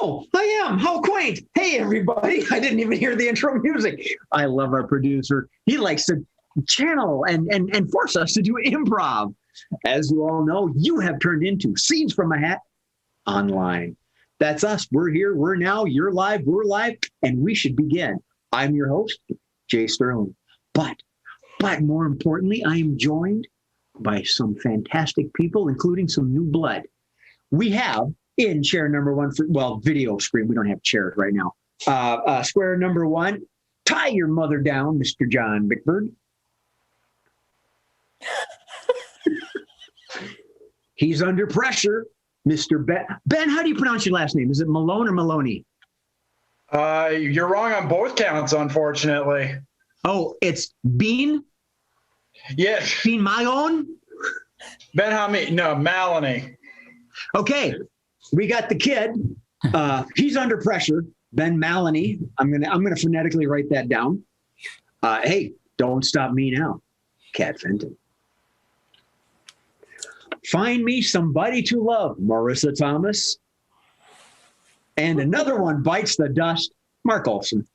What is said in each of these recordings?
Oh, I am. How quaint. Hey, everybody. I didn't even hear the intro music. I love our producer. He likes to channel and force us to do improv. As you all know, you have turned into Scenes from a Hat online. That's us. We're here. We're now. You're live. We're live. And we should begin. I'm your host, Jay Sterling. But more importantly, I am joined by some fantastic people, including some new blood. We have in chair number one, video screen. We don't have chairs right now. Square number one, tie your mother down, Mr. John Bickford. He's under pressure, Mr. Ben. Ben, how do you pronounce your last name? Is it Malone or Maloney? You're wrong on both counts, unfortunately. Oh, it's Bean? Yes. Bean Malone? Ben Hamid. No, Maloney. Okay. We got the kid. He's under pressure. Ben Maloney. I'm gonna phonetically write that down. Hey, don't stop me now, Kat Fenton. Find me somebody to love, Marissa Thomas. And another one bites the dust, Mark Olson.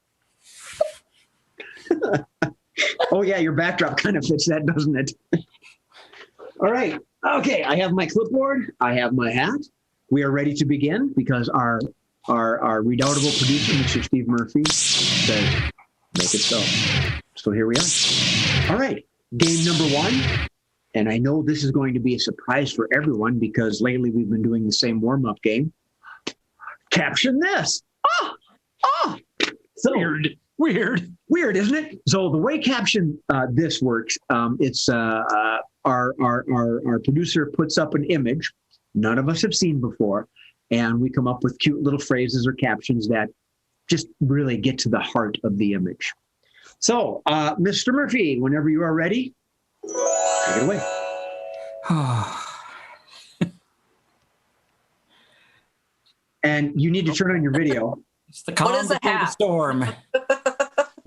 Oh yeah, your backdrop kind of fits that, doesn't it? All right. Okay, I have my clipboard. I have my hat. We are ready to begin because our redoubtable producer, Mr. Steve Murphy, says, make it so. So here we are. All right, game number one. And I know this is going to be a surprise for everyone because lately we've been doing the same warm-up game. Caption this. Oh. So, Weird, isn't it? So the way caption this works, it's our producer puts up an image none of us have seen before, and we come up with cute little phrases or captions that just really get to the heart of the image. So, Mr. Murphy, whenever you are ready, take it away. And you need to turn on your video. It's the calm before the storm.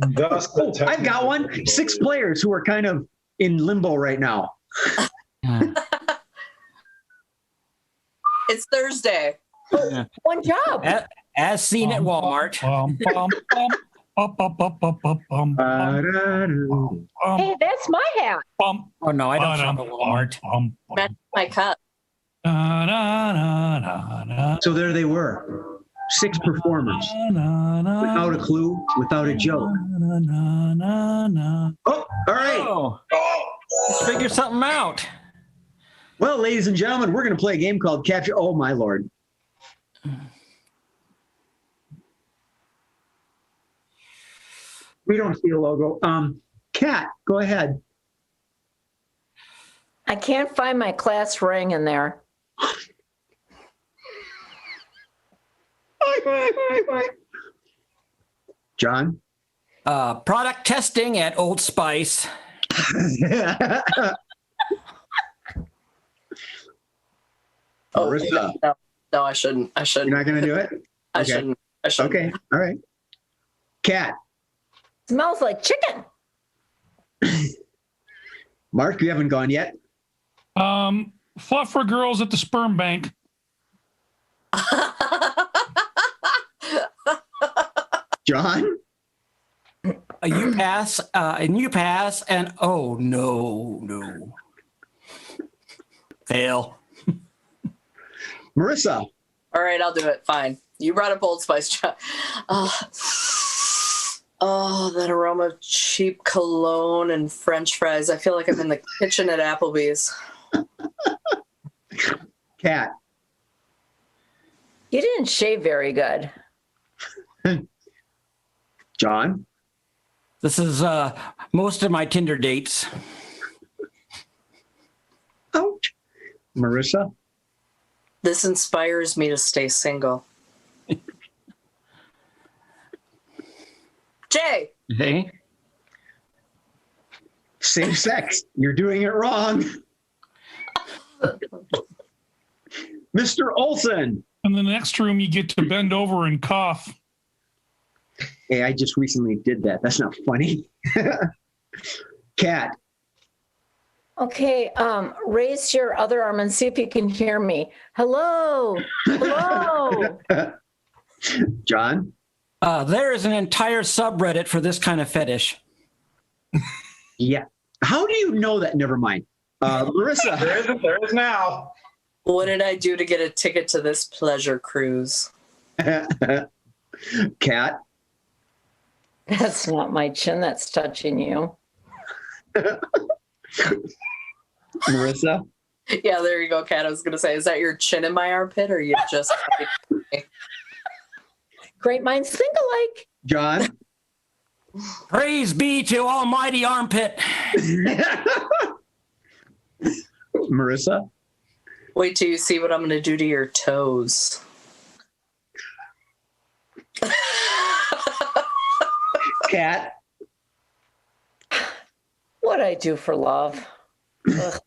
I've got one. 6 players who are kind of in limbo right now. It's Thursday. Yeah. One job. As seen at Walmart. Hey, that's my hat. Oh, no, I don't shop at Walmart. That's my cup. So there they were. 6 performers. Without a clue, without a joke. Oh, all right. Oh. Let's figure something out. Well, ladies and gentlemen, we're going to play a game called Capture. Oh, my Lord. We don't see a logo. Kat, go ahead. I can't find my class ring in there. John? Product testing at Old Spice. Marissa? No, I shouldn't. You're not going to do it? I shouldn't. Okay, all right. Kat? Smells like chicken. Mark, you haven't gone yet? Fluff for girls at the sperm bank. John? You pass, and oh, no. Fail. Marissa? All right, I'll do it. Fine. You brought up Old Spice. Oh, that aroma of cheap cologne and French fries. I feel like I'm in the kitchen at Applebee's. Kat? You didn't shave very good. John? This is most of my Tinder dates. Ouch. Marissa? This inspires me to stay single. Jay. Hey. Same sex. You're doing it wrong. Mr. Olson. In the next room, you get to bend over and cough. Hey, I just recently did that. That's not funny. Kat. Okay, raise your other arm and see if you can hear me. Hello. John? There is an entire subreddit for this kind of fetish. Yeah. How do you know that? Never mind. Marissa? There is now. What did I do to get a ticket to this pleasure cruise? Cat? That's not my chin that's touching you. Marissa? Yeah, there you go, Kat. I was going to say, is that your chin in my armpit or you just... Great minds think alike. John? Praise be to almighty armpit. Marissa? Wait till you see what I'm going to do to your toes. Cat? What'd I do for love? Ugh.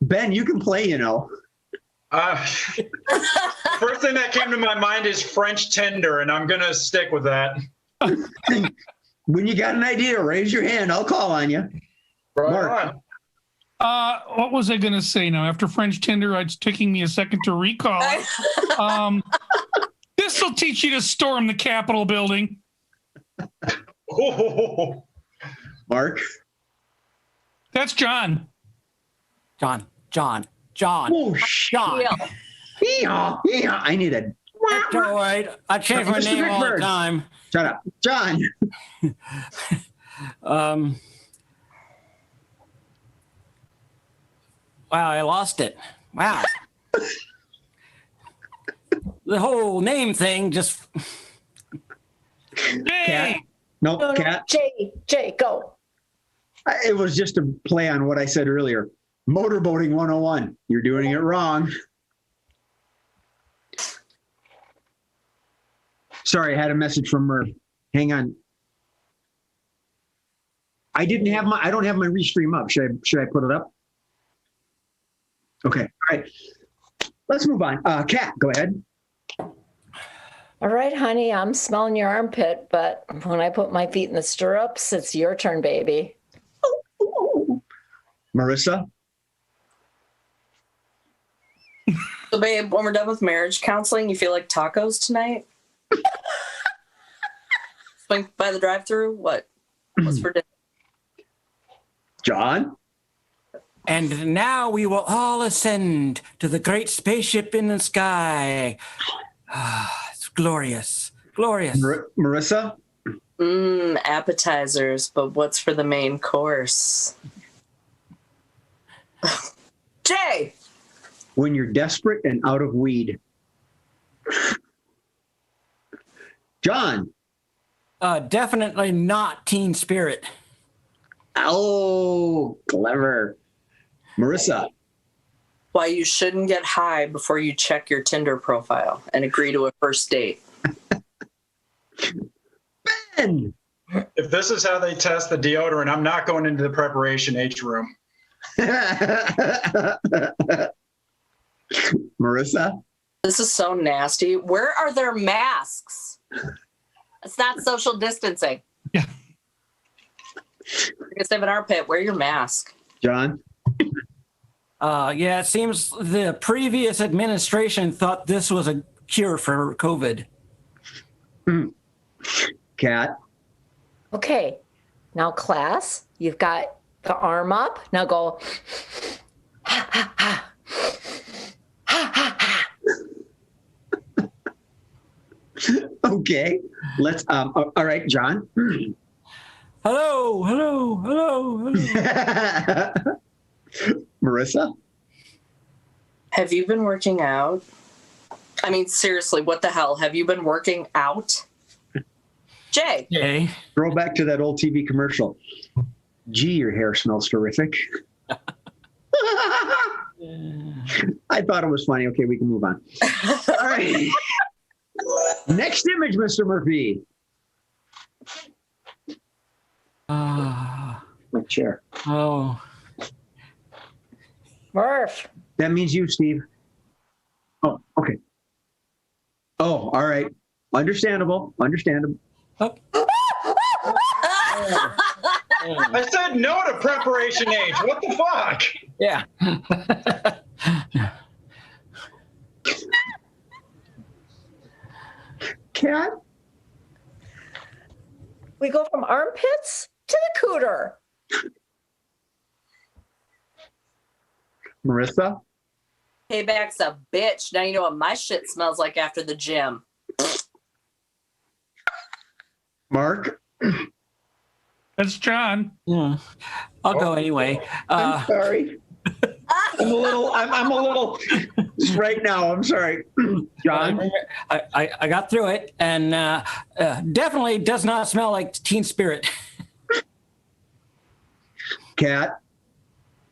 Ben, you can play, you know. First thing that came to my mind is French Tinder, and I'm going to stick with that. When you got an idea, raise your hand. I'll call on you. Right Mark. on. What was I going to say now? After French Tinder, it's taking me a second to recall it. This will teach you to storm the Capitol building. Oh. Mark? John. That's John. Oh, John. yeah. I need a... That's all right. I change my Mr. name all the Bickford. time. Shut up. John? Wow, I lost it. Wow. The whole name thing just... Cat? Hey, Nope, No, Cat? Jay, go. It was just a play on what I said earlier. Motorboating 101. You're doing it wrong. Sorry, I had a message from Murph. Hang on. I don't have my restream up. Should I put it up? Okay. All right. Let's move on. Kat, go ahead. All right, honey, I'm smelling your armpit, but when I put my feet in the stirrups, it's your turn, baby. Marissa? So, babe, when we're done with marriage counseling, you feel like tacos tonight? Swing by the drive-thru? What's for dinner? John? And now we will all ascend to the great spaceship in the sky. It's glorious. Glorious. Marissa? Appetizers, but what's for the main course? Jay! When you're desperate and out of weed. John? Definitely not Teen Spirit. Oh, clever. Marissa? Why you shouldn't get high before you check your Tinder profile and agree to a first date. Ben? If this is how they test the deodorant, I'm not going into the preparation H room. Marissa? This is so nasty. Where are their masks? It's not social distancing. Yeah. You're gonna save an armpit. Wear your mask. John? Yeah, it seems the previous administration thought this was a cure for COVID. Kat? Okay, now class, you've got the arm up. Now go. Ha, ha, ha. Ha, ha, ha. Okay. Let's, all right, John? Hello, hello, hello, hello. Marissa? Have you been working out? I mean, seriously, what the hell? Have you been working out? Jay. Okay. Throw back to that old TV commercial. Gee, your hair smells terrific. I thought it was funny. Okay, we can move on. All right. Next image, Mr. Murphy. My chair. Oh. Murph. That means you, Steve. Oh, okay. Oh, all right. Understandable. Understandable. Oh. I said no to preparation H. What the fuck? Yeah. Cat? We go from armpits to the cooter. Marissa? Payback's a bitch. Now you know what my shit smells like after the gym. Mark? That's John. Yeah. I'll go anyway. I'm sorry. I'm a little right now. I'm sorry. John? I got through it, and definitely does not smell like Teen Spirit. Cat?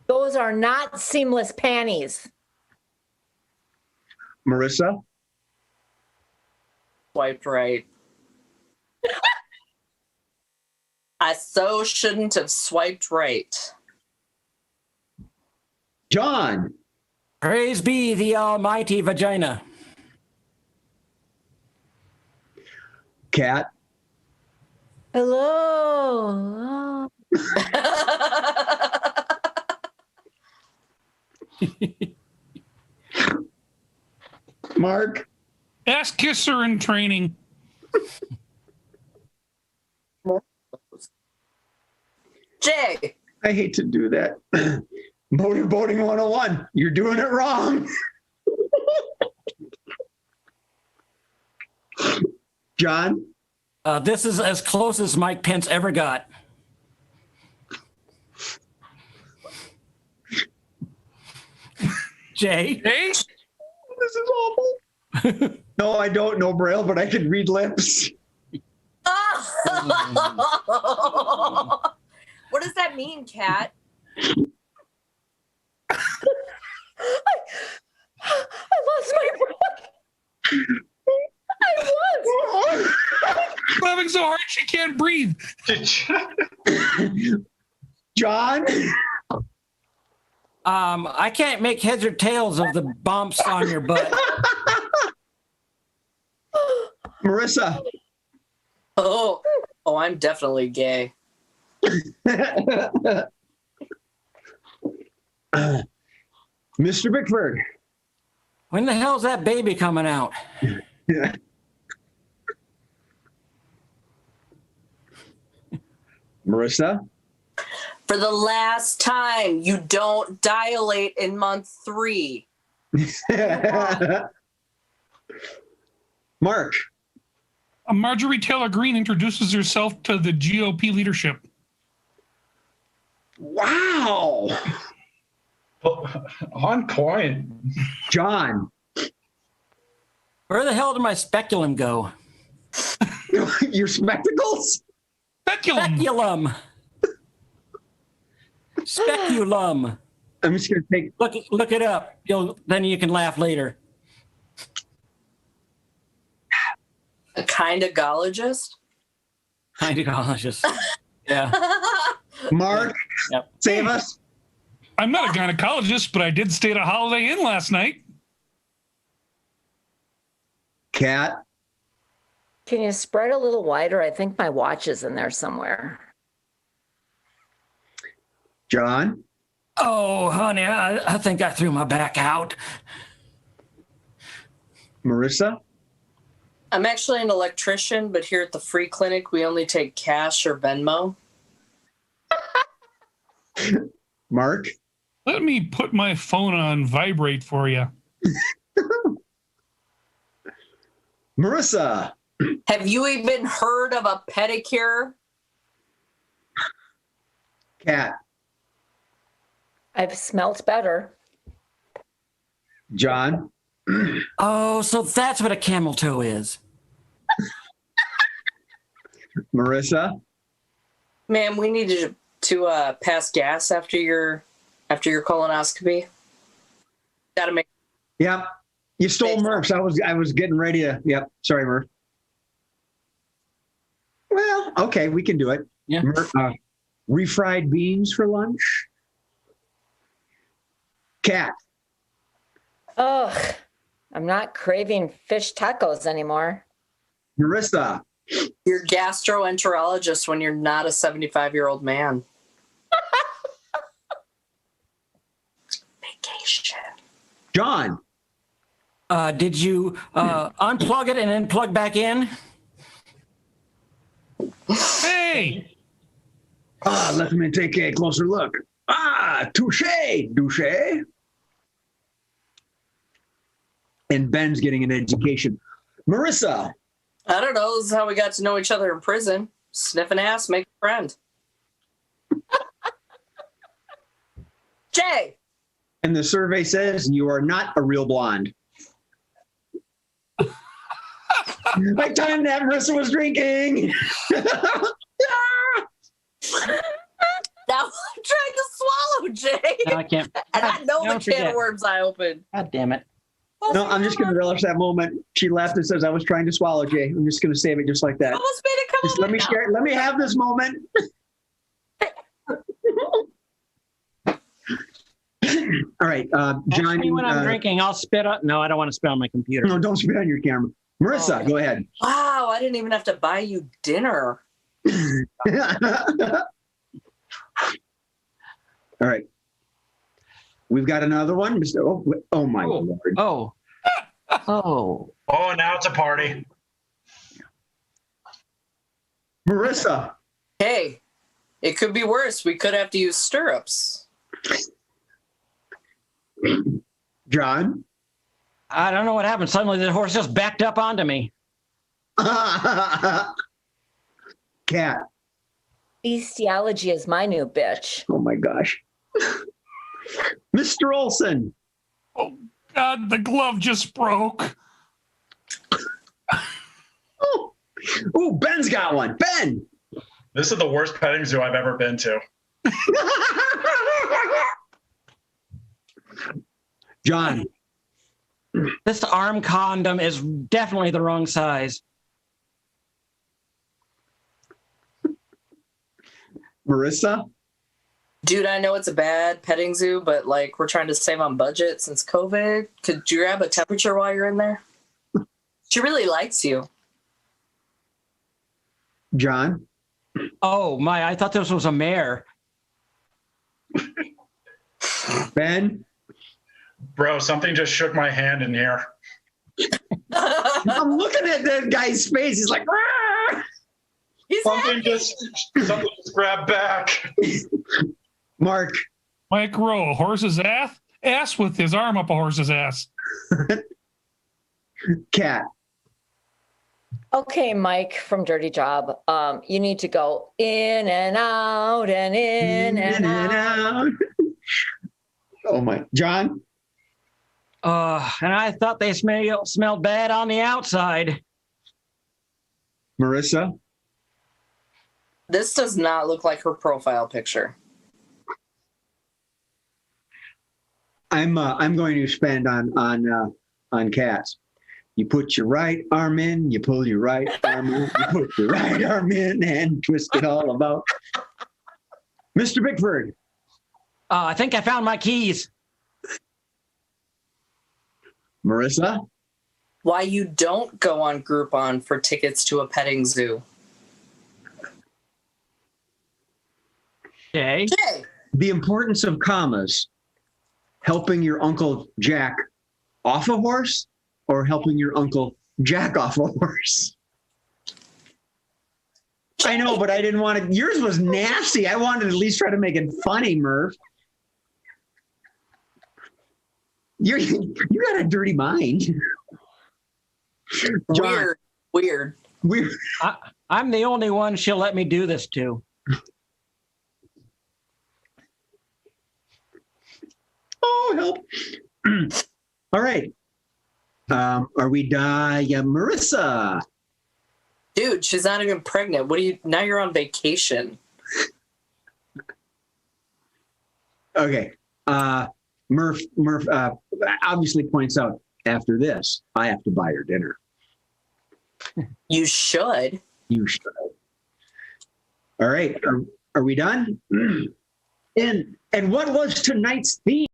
Those are not seamless panties. Marissa? Swiped right. I so shouldn't have swiped right. John? Praise be the almighty vagina. Cat? Hello. Mark? Ass kisser in training. Jay. I hate to do that. Motorboating 101. You're doing it wrong. John? This is as close as Mike Pence ever got. Jay? Hey? This is awful. No, I don't know Braille, but I can read lips. What does that mean, Kat? I lost my breath. I was. Laughing so hard she can't breathe. John? I can't make heads or tails of the bumps on your butt. Marissa? Oh, I'm definitely gay. Mr. Bickford? When the hell's that baby coming out? Marissa? For the last time, you don't dilate in month 3. Mark? Marjorie Taylor Greene introduces herself to the GOP leadership. Wow. On point. John? Where the hell did my speculum go? Your spectacles? Speculum. Speculum. I'm just going to take... Look it up. Then you can laugh later. A gynecologist? Gynecologist. Yeah. Mark? Yep. Save us. I'm not a gynecologist, but I did stay at a Holiday Inn last night. Cat? Can you spread a little wider? I think my watch is in there somewhere. John? Oh, honey, I think I threw my back out. Marissa? I'm actually an electrician, but here at the free clinic, we only take cash or Venmo. Mark? Let me put my phone on vibrate for you. Marissa? Have you even heard of a pedicure? Cat? I've smelt better. John? Oh, so that's what a camel toe is. Marissa? Ma'am, we need to pass gas after your colonoscopy. Gotta make. Yep. You stole Murph's. I was getting ready to... Yep. Sorry, Murph. Well, okay, we can do it. Yeah. Refried beans for lunch? Cat? Ugh, I'm not craving fish tacos anymore. Marissa? You're gastroenterologist when you're not a 75-year-old man. Vacation. John? Did you unplug it and then plug back in? Hey, Let me take a closer look. Touche, douche. And Ben's getting an education. Marissa. I don't know. This is how we got to know each other in prison. Sniffing ass, make a friend. Jay. And the survey says you are not a real blonde. By the time that Marissa was drinking. Now I'm trying to swallow, Jay. No, I can't. And I know the can of worms I opened. God damn it. No, I'm just going to relish that moment. She laughed and says, I was trying to swallow, Jay. I'm just going to save it just like that. Almost made it come Just out let me now. share. Let me have this moment. All right, John. Ask me when I'm drinking, I'll spit up. No, I don't want to spit on my computer. No, don't spit on your camera. Marissa, go ahead. Wow, I didn't even have to buy you dinner. All right. We've got another one. Oh my Lord. Oh. Oh. Oh, now it's a party. Marissa. Hey, it could be worse. We could have to use stirrups. John. I don't know what happened. Suddenly the horse just backed up onto me. Cat. Bestiology is my new bitch. Oh my gosh. Mr. Olson. oh God, the glove just broke. Oh, Ben's got one. Ben. This is the worst petting zoo I've ever been to. John. This arm condom is definitely the wrong size. Marissa. Dude, I know it's a bad petting zoo, but like we're trying to save on budget since COVID. Could you grab a temperature while you're in there? She really likes you. John. Oh my, I thought this was a mare. Ben. Bro, something just shook my hand in here. I'm looking at that guy's face. He's like, "Rah!" He's Something happy. just grabbed back. Mark. Mike Rowe, horse's ass with his arm up a horse's ass. Cat. Okay, Mike from Dirty Job. You need to go in and out and in and out. Oh my. John. And I thought they smelled bad on the outside. Marissa. This does not look like her profile picture. I'm going to spend on cats. You put your right arm in, you pull your right arm in, you put your right arm in and twist it all about. Mr. Bickford. I think I found my keys. Marissa. Why you don't go on Groupon for tickets to a petting zoo. Okay. Jay. The importance of commas. Helping your Uncle Jack off a horse or helping your Uncle Jack off a horse? I know, but I didn't want to. Yours was nasty. I wanted to at least try to make it funny, Murph. You got a dirty mind. John, Weird. I'm the only one she'll let me do this to. Oh, help. All right. Are we done? Yeah, Marissa. Dude, she's not even pregnant. Now you're on vacation. Okay. Murph obviously points out after this, I have to buy her dinner. You should. You should. All right. Are we done? And what was tonight's theme?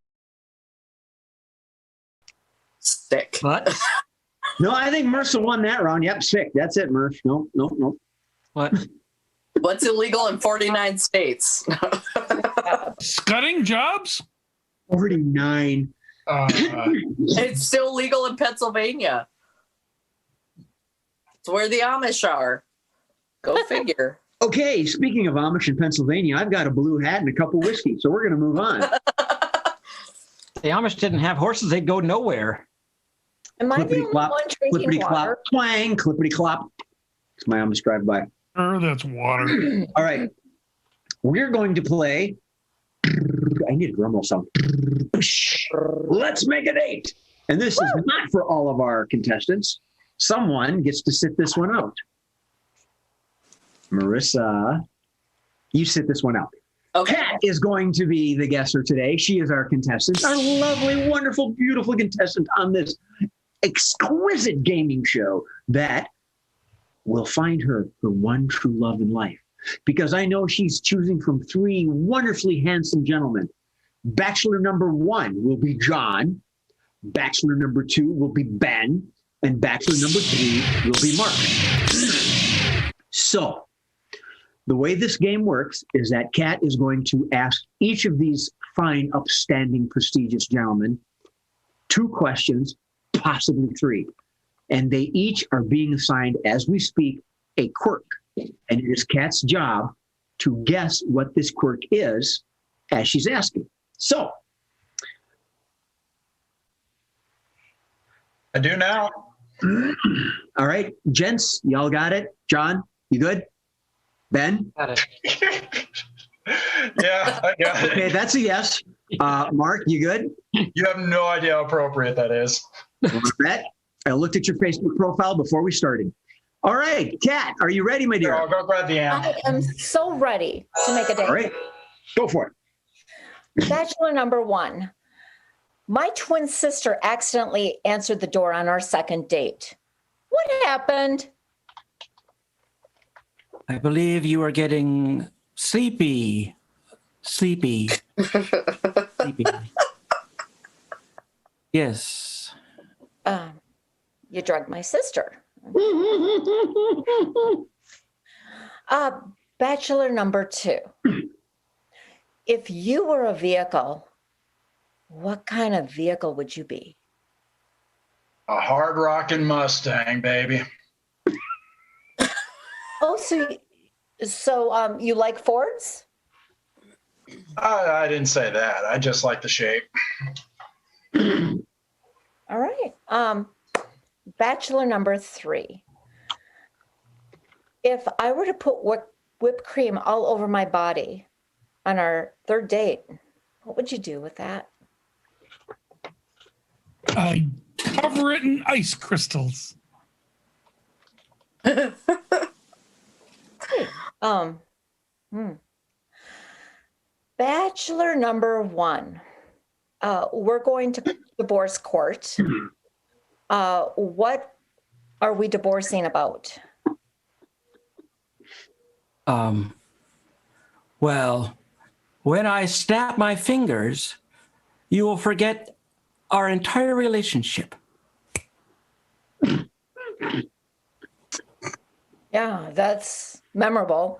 Sick. What? No, I think Mercer won that round. Yep, sick. That's it, Murph. No. What? What's illegal in 49 states? Scudding jobs? 49. It's still legal in Pennsylvania. It's where the Amish are. Go figure. Okay, speaking of Amish in Pennsylvania, I've got a blue hat and a cup of whiskey, so we're going to move on. The Amish didn't have horses; they'd go nowhere. Am I the only Clippity-clop, one drinking clippity-clop, water? twang, clippity-clop. It's my Amish drive-by. That's water. All right. We're going to play. I need a drum roll sound. Let's make it 8. And this is not for all of our contestants. Someone gets to sit this one out. Marissa, you sit this one out. Okay. Kat is going to be the guesser today. She is our contestant, our lovely, wonderful, beautiful contestant on this exquisite gaming show that will find her one true love in life. Because I know she's choosing from 3 wonderfully handsome gentlemen. Bachelor number 1 will be John. Bachelor number 2 will be Ben. And bachelor number 3 will be Mark. So, the way this game works is that Kat is going to ask each of these fine, upstanding, prestigious gentlemen 2 questions, possibly 3. And they each are being assigned, as we speak, a quirk. And it is Kat's job to guess what this quirk is as she's asking. So. I do now. All right, gents, y'all got it? John, you good? Ben? Got it. Yeah, I got it. Okay, that's a yes. Mark, you good? You have no idea how appropriate that is. Brett, I looked at your Facebook profile before we started. All right, Kat, are you ready, my dear? I'll go grab the amp. I am so ready to make a date. All right, go for it. Bachelor number 1. My twin sister accidentally answered the door on our second date. What happened? I believe you are getting sleepy. Sleepy. Sleepy. Yes. You drugged my sister. Bachelor number 2. If you were a vehicle, what kind of vehicle would you be? A hard rockin' Mustang, baby. Oh, so you like Fords? I didn't say that. I just like the shape. All right. Bachelor number 3. If I were to put whipped cream all over my body on our third date, what would you do with that? I cover it in ice crystals. Bachelor number 1. We're going to divorce court. What are we divorcing about? Well, when I snap my fingers, you will forget our entire relationship. Yeah, that's memorable.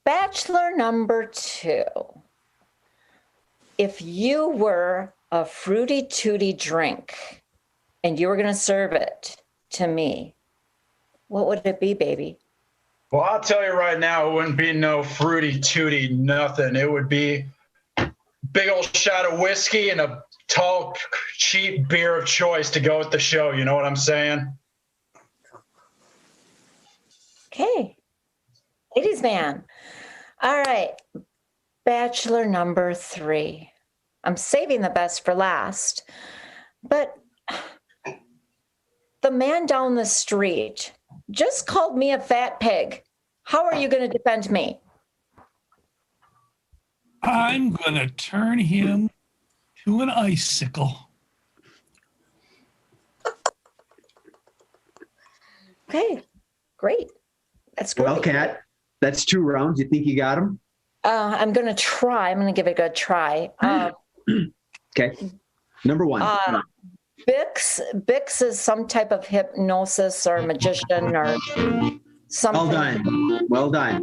Bachelor number 2. If you were a fruity tooty drink and you were going to serve it to me, what would it be, baby? Well, I'll tell you right now, it wouldn't be no fruity tooty nothing. It would be big old shot of whiskey and a tall, cheap beer of choice to go with the show. You know what I'm saying? Okay. Ladies man. All right. Bachelor number 3. I'm saving the best for last. But the man down the street just called me a fat pig. How are you going to defend me? I'm going to turn him to an icicle. Okay. Great. That's great. Well, Kat, that's 2 rounds. You think you got them? I'm going to try. I'm going to give it a good try. Okay. Number 1. Bix is some type of hypnosis or magician or something. Well done. Well done.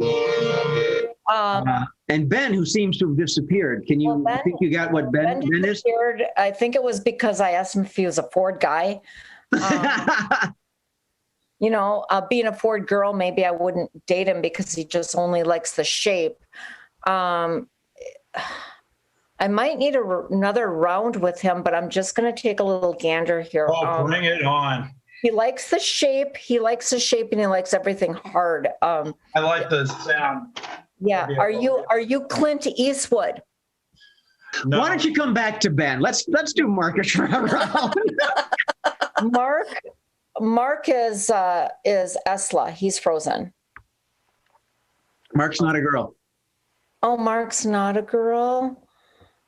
And Ben, who seems to have disappeared. Can you think you got what Ben is? disappeared. I think it was because I asked him if he was a Ford guy. You know, being a Ford girl, maybe I wouldn't date him because he just only likes the shape. I might need another round with him, but I'm just going to take a little gander here. Oh, bring it on. He likes the shape. He likes the shape, and he likes everything hard. I like the sound. Yeah. Are you Clint Eastwood? No. Why don't you come back to Ben? Let's do Marcus for a round. Mark is Esla. He's Frozen. Mark's not a girl. Oh, Mark's not a girl.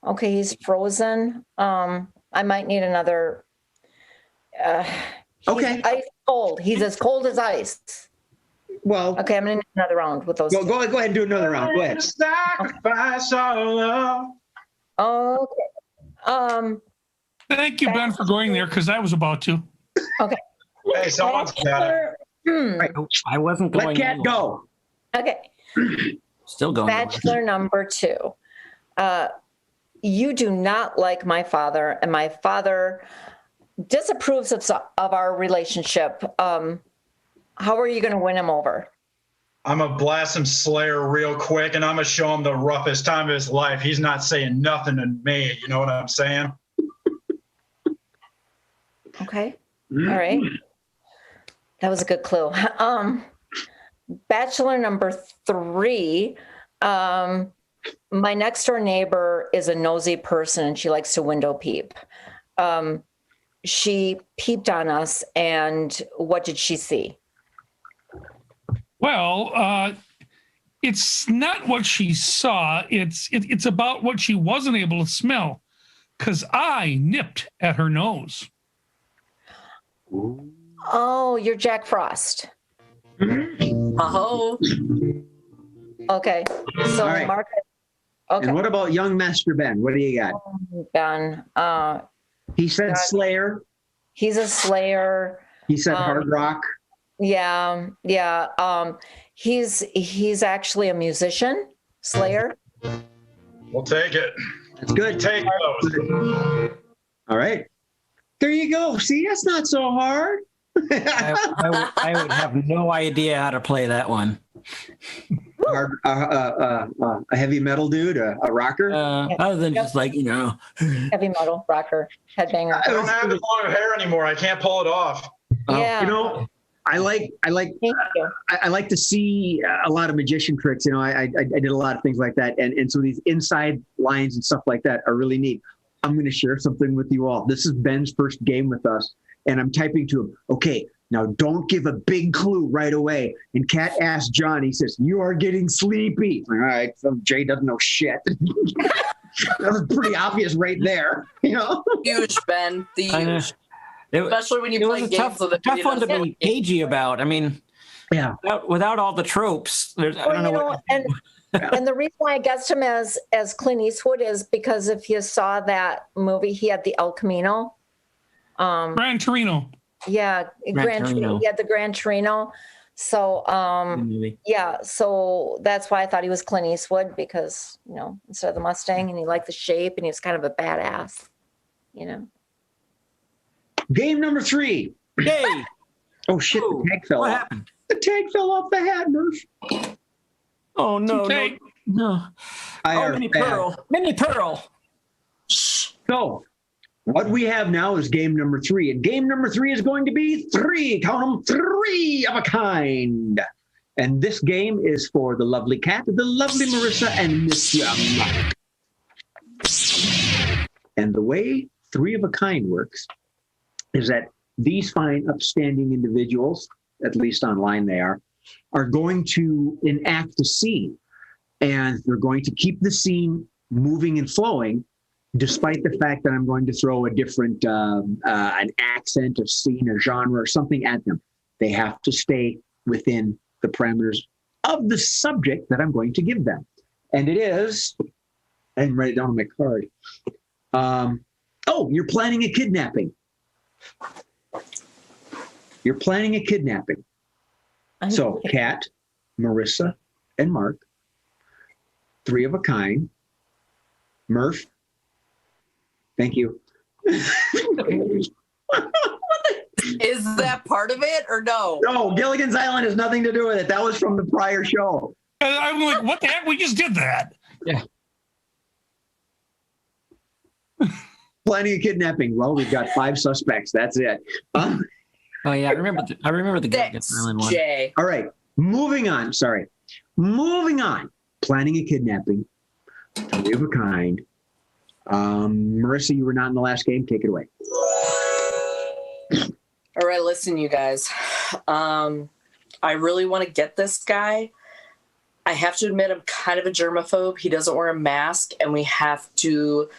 Okay, he's Frozen. I might need another. Okay. Ice cold. He's as cold as ice. Well, Okay, I'm gonna need another round with those. go ahead and do another round. Go ahead. Sacrifice our love. Okay. Thank you, Ben, for going there because I was about to. Okay. Hey, someone's got it. Right. I wasn't going. Let Kat go. Okay. Still going. Bachelor number 2. You do not like my father, and my father disapproves of our relationship. How are you going to win him over? I'm going to blast him Slayer real quick, and I'm going to show him the roughest time of his life. He's not saying nothing to me. You know what I'm saying? Okay. All right. That was a good clue. Bachelor number 3. My next door neighbor is a nosy person, and she likes to window peep. She peeped on us, and what did she see? Well, it's not what she saw. It's about what she wasn't able to smell, because I nipped at her nose. Oh, you're Jack Frost. Oh, Okay. So, All right. Mark. Okay. And what about young Master Ben? What do you got? Ben. He said God. Slayer. He's a Slayer. He said hard rock. Yeah. He's actually a musician, Slayer. We'll take it. That's good. Take those. All right. There you go. See, that's not so hard. I would have no idea how to play that one. A heavy metal dude, a rocker. Other than just like, Heavy metal, rocker, headbanger. I don't have as long hair anymore. I can't pull it off. Yeah. I like Thank you. I like to see a lot of magician tricks. I did a lot of things like that, and so these inside lines and stuff like that are really neat. I'm going to share something with you all. This is Ben's first game with us, and I'm typing to him. Okay, now don't give a big clue right away. And Kat asked John. He says, "You are getting sleepy." All right, so Jay doesn't know shit. That was pretty obvious right there. huge, Ben. The huge. Especially when you it play was a games with a tough one to be cagey about. I mean, Yeah. without all the tropes, I don't know. And the reason why I guessed him as Clint Eastwood is because if you saw that movie, he had the El Camino. Gran Torino. Yeah, Gran Torino. He had the Gran Torino. So, yeah, so that's why I thought he was Clint Eastwood because, instead of the Mustang, and he liked the shape, and he was kind of a badass, Game number 3. Yay! Oh shit! The tag fell What off. happened? The tag fell off the hat, Murph. Oh no! Okay. No! Mini Pearl. So, what we have now is game number 3, and game number 3 is going to be 3. Count them, 3 of a kind. And this game is for the lovely Kat, the lovely Marissa, and Miss Young. And the way 3 of a kind works is that these fine, upstanding individuals, at least online they are going to enact a scene. And they're going to keep the scene moving and flowing, despite the fact that I'm going to throw a different, an accent, a scene, a genre, or something at them. They have to stay within the parameters of the subject that I'm going to give them. And it is, I didn't write it down on my card. You're planning a kidnapping. You're planning a kidnapping. So, Kat, Marissa, and Mark, three of a kind. Murph. Thank you. Is that part of it or no? No, Gilligan's Island has nothing to do with it. That was from the prior show. I'm like, what the heck? We just did that. Yeah. Planning a kidnapping. Well, we've got 5 suspects. That's it. Oh yeah, I remember the Gilligan's Island one. Jay. All right. Moving on. Sorry. Moving on. Planning a kidnapping. Three of a kind. Marissa, you were not in the last game. Take it away. All right, listen, you guys. I really want to get this guy. I have to admit, I'm kind of a germaphobe. He doesn't wear a mask, and we have to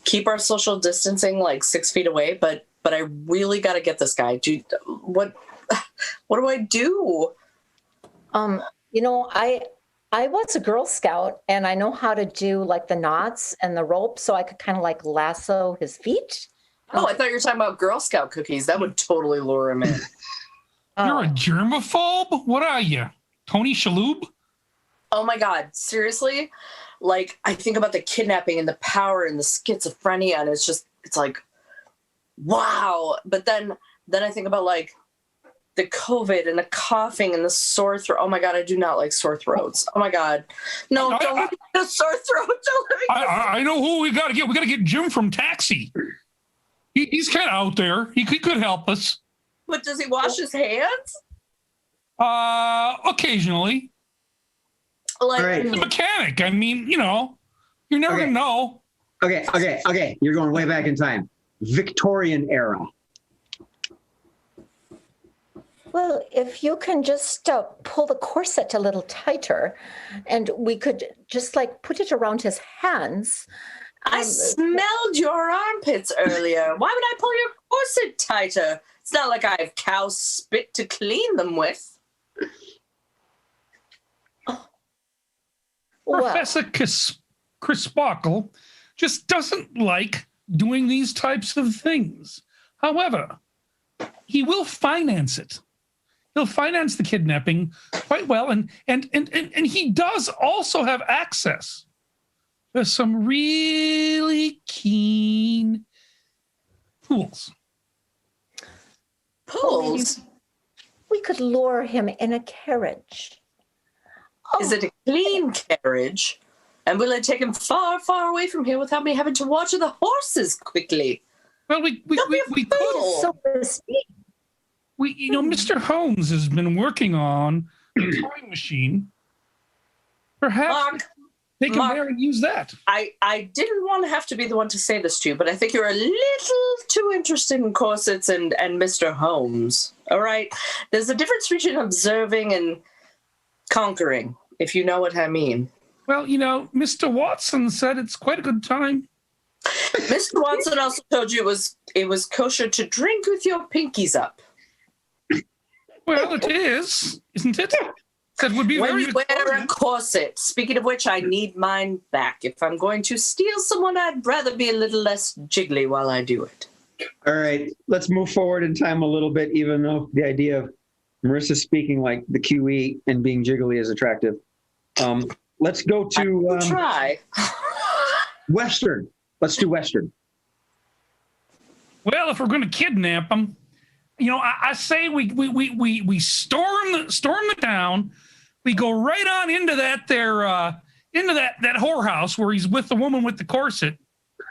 keep our social distancing like 6 feet away. But I really got to get this guy. What do I do? I was a Girl Scout, and I know how to do like the knots and the rope, so I could kind of like lasso his feet. Oh, I thought you were talking about Girl Scout cookies. That would totally lure him in. You're a germaphobe? What are you? Tony Shalhoub? Oh my God, seriously? Like, I think about the kidnapping and the power and the schizophrenia, and it's like, wow. But then I think about like the COVID and the coughing and the sore throat. Oh my God, I do not like sore throats. Oh my God. No, don't let me get a sore throat. Don't let me get I know who we got to get. We got to get Jim from Taxi. He's kind of out there. He could help us. But does he wash his hands? Occasionally. Like, All right. The mechanic. I mean, you're never Okay. gonna know. Okay. You're going way back in time. Victorian era. Well, if you can just pull the corset a little tighter, and we could just like put it around his hands. I smelled your armpits earlier. Why would I pull your corset tighter? It's not like I have cow spit to clean them with. Well, Professor Crisparkle just doesn't like doing these types of things. However, he will finance it. He'll finance the kidnapping quite well, and he does also have access to some really keen pools. Pools? we could lure him in a carriage. Is it a clean carriage? And will it take him far, far away from here without me having to water the horses quickly? Well, we could. So to speak. Mr. Holmes has been working on a time machine. Perhaps they can there and use that. I didn't want to have to be the one to say this to you, but I think you're a little too interested in corsets and Mr. Holmes. All right? There's a difference between observing and conquering, if you know what I mean. Well, Mr. Watson said it's quite a good time. Mr. Watson also told you it was kosher to drink with your pinkies up. Well, it is, isn't it? That would be when very you wear a corset. Speaking of which, I need mine back. If I'm going to steal someone, I'd rather be a little less jiggly while I do it. All right, let's move forward in time a little bit, even though the idea of Marissa speaking like the QE and being jiggly is attractive. Let's go to try. Western. Let's do Western. Well, if we're going to kidnap them, I say we storm the town. We go right on into that whorehouse where he's with the woman with the corset.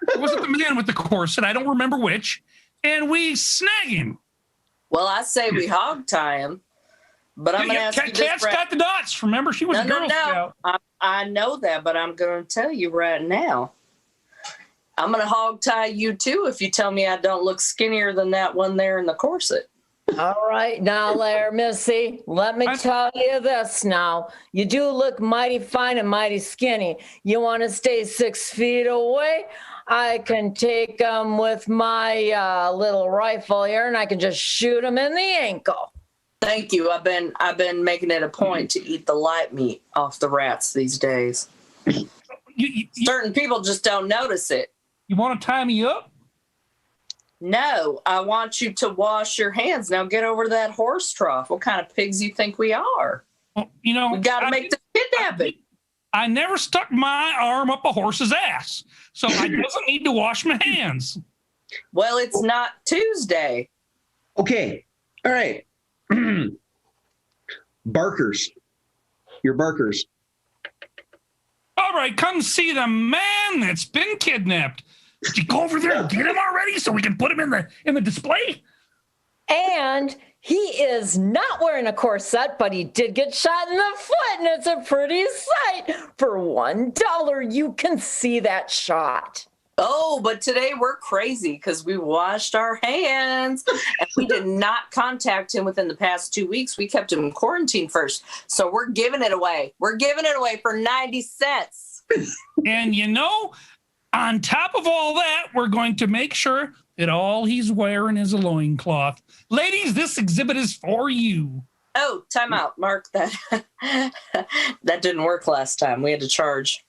It wasn't the man with the corset. I don't remember which. And we snag him. Well, I say we hog tie him. But I'm going to ask you this. Cat's got the dots. Remember, she was a Girl Scout. I know that, but I'm going to tell you right now. I'm going to hog tie you too if you tell me I don't look skinnier than that one there in the corset. All right, now there, Missy, let me tell you this now. You do look mighty fine and mighty skinny. You want to stay 6 feet away? I can take them with my little rifle here, and I can just shoot them in the ankle. Thank you. I've been making it a point to eat the light meat off the rats these days. Certain people just don't notice it. You want to tie me up? No, I want you to wash your hands. Now get over to that horse trough. What kind of pigs you think we are? Well, we got to make the kidnapping. I never stuck my arm up a horse's ass, so I doesn't need to wash my hands. Well, it's not Tuesday. Okay. All right. Barkers. You're Barkers. All right, come see the man that's been kidnapped. Did you go over there and get him already so we can put him in the display? And he is not wearing a corset, but he did get shot in the foot, and it's a pretty sight. For $1, you can see that shot. Oh, but today we're crazy because we washed our hands and we did not contact him within the past 2 weeks. We kept him in quarantine first. So we're giving it away. We're giving it away for 90 cents. And on top of all that, we're going to make sure that all he's wearing is a loincloth. Ladies, this exhibit is for you. Oh, time out. Mark, that didn't work last time. We had to charge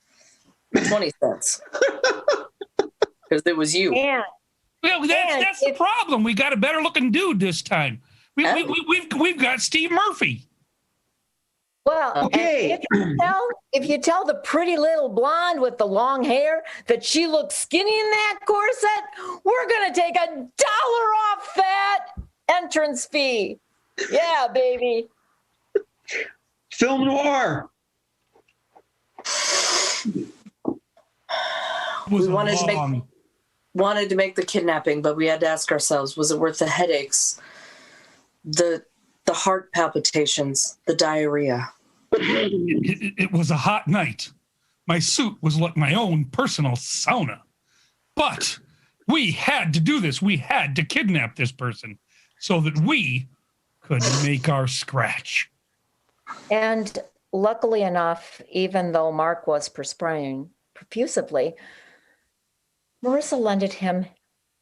20 cents. Because it was you. And, Well, that's the problem. We got a better looking dude this time. We've got Steve Murphy. well, Okay. if you tell the pretty little blonde with the long hair that she looks skinny in that corset, we're going to take $1 off that entrance fee. Yeah, baby. Film noir. Was We wanted to make the kidnapping, but we had to ask ourselves, was it worth the headaches, the heart palpitations, the diarrhea? It was a hot night. My suit was like my own personal sauna. But we had to do this. We had to kidnap this person so that we could make our scratch. And luckily enough, even though Mark was perspiring profusively, Marissa lended him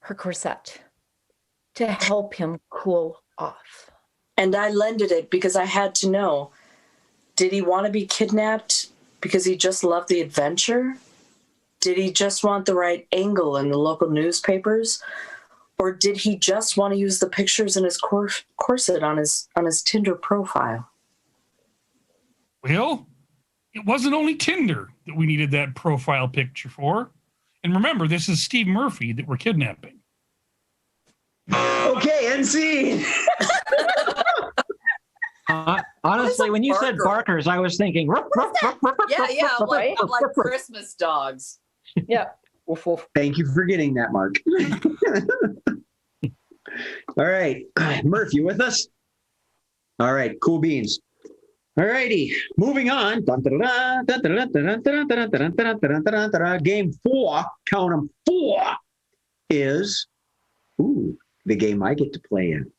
her corset to help him cool off. And I lended it because I had to know, did he want to be kidnapped because he just loved the adventure? Did he just want the right angle in the local newspapers? Or did he just want to use the pictures in his corset on his Tinder profile? Well, it wasn't only Tinder that we needed that profile picture for. And remember, this is Steve Murphy that we're kidnapping. Okay, NC. Honestly, when you said barkers, I was thinking. Yeah, like Christmas dogs. Yeah. Woof, woof. Thank you for getting that, Mark. All right. Murph, you with us? All right, cool beans. All righty, moving on. Game 4, count them 4, is the game I get to play in.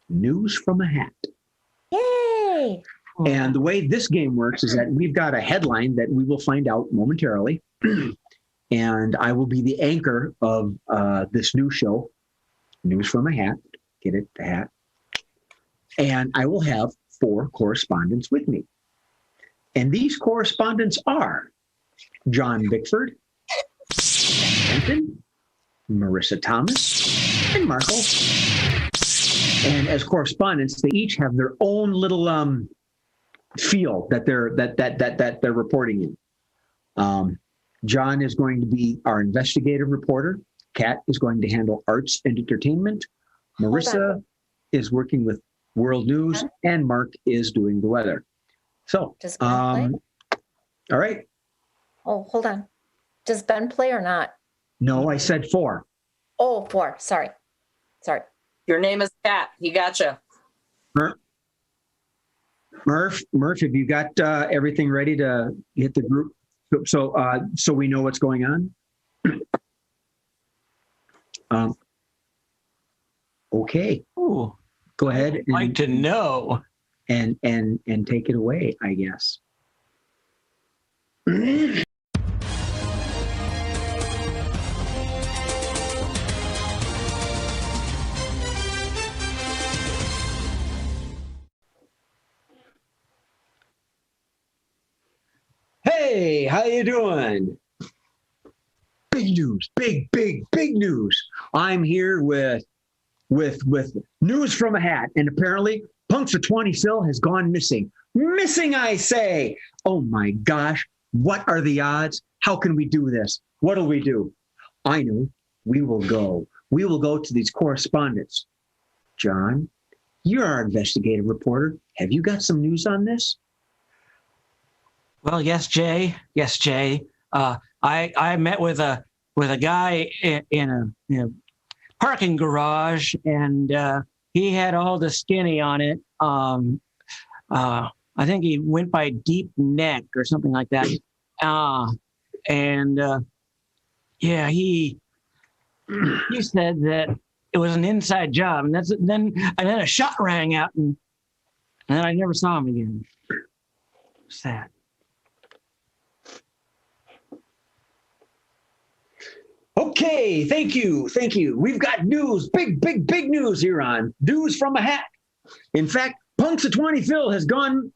News from a Hat. Yay! And the way this game works is that we've got a headline that we will find out momentarily. And I will be the anchor of this new show, News from a Hat. Get it, the hat. And I will have 4 correspondents with me. And these correspondents are John Bickford, Benton, Marissa Thomas, and Marco. And as correspondents, they each have their own little field that they're reporting in. John is going to be our investigative reporter. Kat is going to handle arts and entertainment. Marissa is working with world news, and Mark is doing the weather. So, Does Ben play? All right. Oh, hold on. Does Ben play or not? No, I said 4. Oh, 4. Sorry. Your name is Pat. He gotcha. Murph, have you got everything ready to hit the group? So we know what's going on? Okay. Ooh, Go ahead. I'd like to know. And take it away, I guess. Hey, how you doing? Big news, big news. I'm here with news from a hat, and apparently Punxsutawney Phil has gone missing. Missing, I say. Oh my gosh, what are the odds? How can we do this? What'll we do? I know, we will go. We will go to these correspondents. John, you're our investigative reporter. Have you got some news on this? Well, yes, Jay. Yes, Jay. I met with a guy in a parking garage, and he had all the skinny on it. I think he went by Deep Neck or something like that. Yeah, he said that it was an inside job, and then a shot rang out, and then I never saw him again. Sad. Okay, thank you. We've got news, big news here on News from a Hat. In fact, Punxsutawney Phil has gone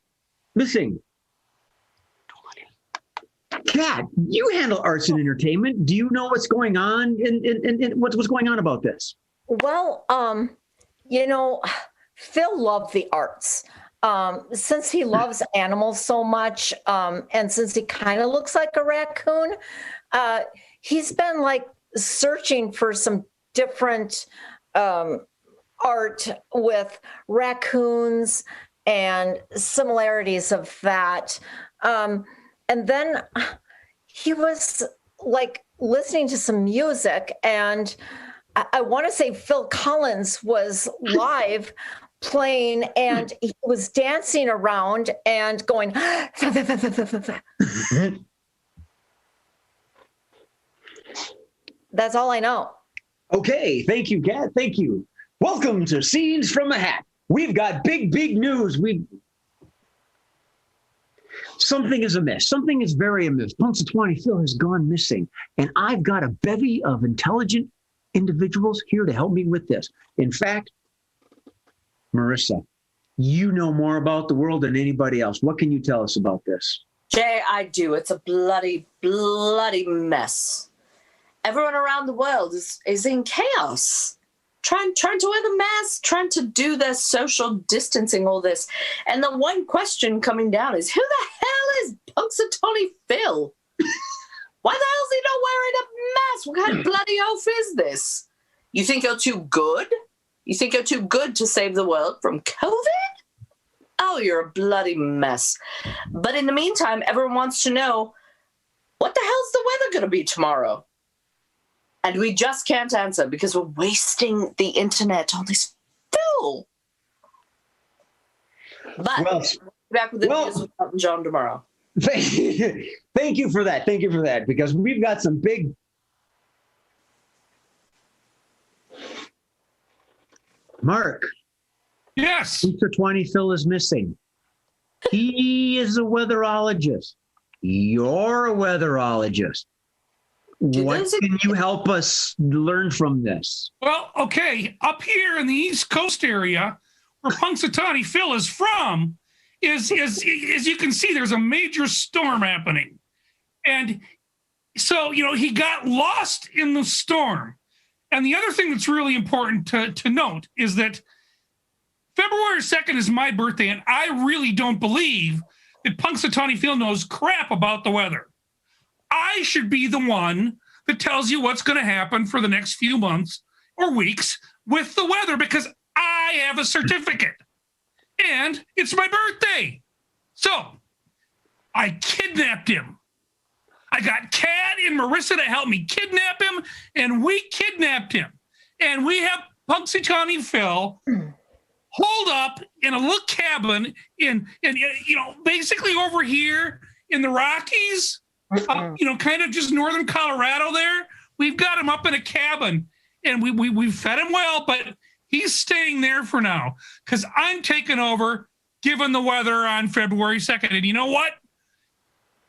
missing. Kat, you handle arts and entertainment. Do you know what's going on and what's going on about this? Well, Phil loved the arts. Since he loves animals so much, and since he kind of looks like a raccoon, he's been like searching for some different art with raccoons and similarities of that. And then he was like listening to some music, and I want to say Phil Collins was live playing, and he was dancing around and going. That's all I know. Okay, thank you, Kat. Thank you. Welcome to Scenes from a Hat. We've got big news. Something is amiss. Something is very amiss. Punxsutawney Phil has gone missing, and I've got a bevy of intelligent individuals here to help me with this. In fact, Marissa, you know more about the world than anybody else. What can you tell us about this? Jay, I do. It's a bloody mess. Everyone around the world is in chaos. Trying to wear the mask, trying to do their social distancing, all this. And the one question coming down is, who the hell is Punxsutawney Phil? Why the hell is he not wearing a mask? What kind of bloody oaf is this? You think you're too good? You think you're too good to save the world from COVID? Oh, you're a bloody mess. But in the meantime, everyone wants to know, what the hell's the weather going to be tomorrow? And we just can't answer because we're wasting the internet on this Phil. But we'll be back with the news with Elton John tomorrow. Thank you for that. Thank you for that, because we've got some big. Mark. Yes. Punxsutawney Phil is missing. He is a weatherologist. You're a weatherologist. What can you help us learn from this? Well, okay, up here in the East Coast area, where Punxsutawney Phil is from, is you can see, there's a major storm happening, and so he got lost in the storm. And the other thing that's really important to note is that February 2nd is my birthday, and I really don't believe that Punxsutawney Phil knows crap about the weather. I should be the one that tells you what's going to happen for the next few months or weeks with the weather, because I have a certificate and it's my birthday. So I kidnapped him. I got Kat and Marissa to help me kidnap him, and we kidnapped him. And we have Punxsutawney Phil holed up in a little cabin in basically over here in the Rockies. Kind of just northern Colorado there. We've got him up in a cabin, and we've fed him well, but he's staying there for now because I'm taking over given the weather on February 2nd. And you know what?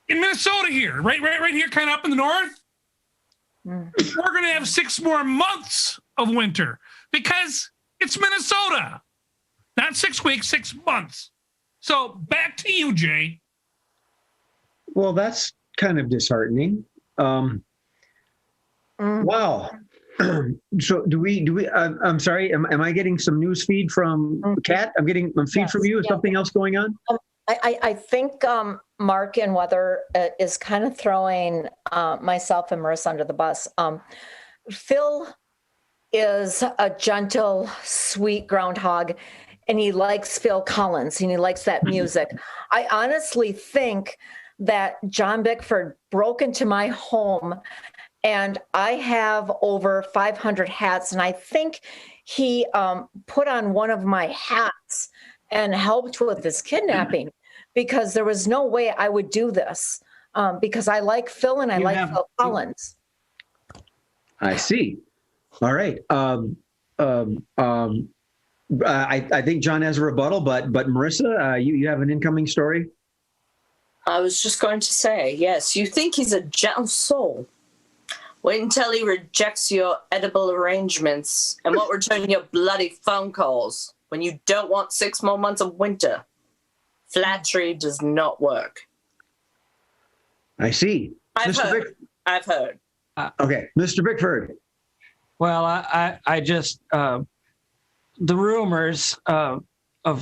In Minnesota here, right here, kind of up in the north, we're going to have 6 more months of winter because it's Minnesota. Not 6 weeks, 6 months. So back to you, Jay. Well, that's kind of disheartening. Wow. So do we I'm sorry, am I getting some news feed from Kat? I'm getting a feed from you. Is something else going on? I think Mark and Weather is kind of throwing myself and Marissa under the bus. Phil is a gentle, sweet groundhog, and he likes Phil Collins, and he likes that music. I honestly think that John Bickford broke into my home, and I have over 500 hats, and I think he put on one of my hats and helped with this kidnapping, because there was no way I would do this, because I like Phil and I like Phil Collins. I see. All right. I think John has a rebuttal, but Marissa, you have an incoming story? I was just going to say, yes, you think he's a gentle soul. Wait until he rejects your edible arrangements and won't return your bloody phone calls when you don't want 6 more months of winter. Flattery does not work. I see. I've heard. Okay, Mr. Bickford. Well, I just the rumors of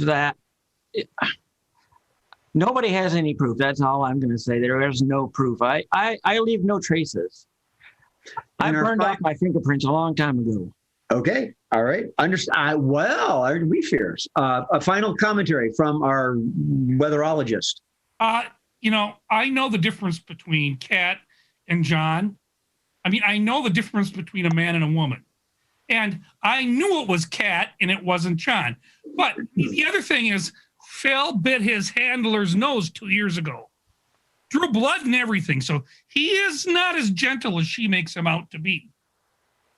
that. Nobody has any proof. That's all I'm going to say. There's no proof. I leave no traces. I burned off my fingerprints a long time ago. Okay. All right. Well, are we fierce? A final commentary from our weatherologist. I know the difference between Kat and John. I mean, I know the difference between a man and a woman. And I knew it was Kat and it wasn't John. But the other thing is, Phil bit his handler's nose 2 years ago. Drew blood and everything. So he is not as gentle as she makes him out to be.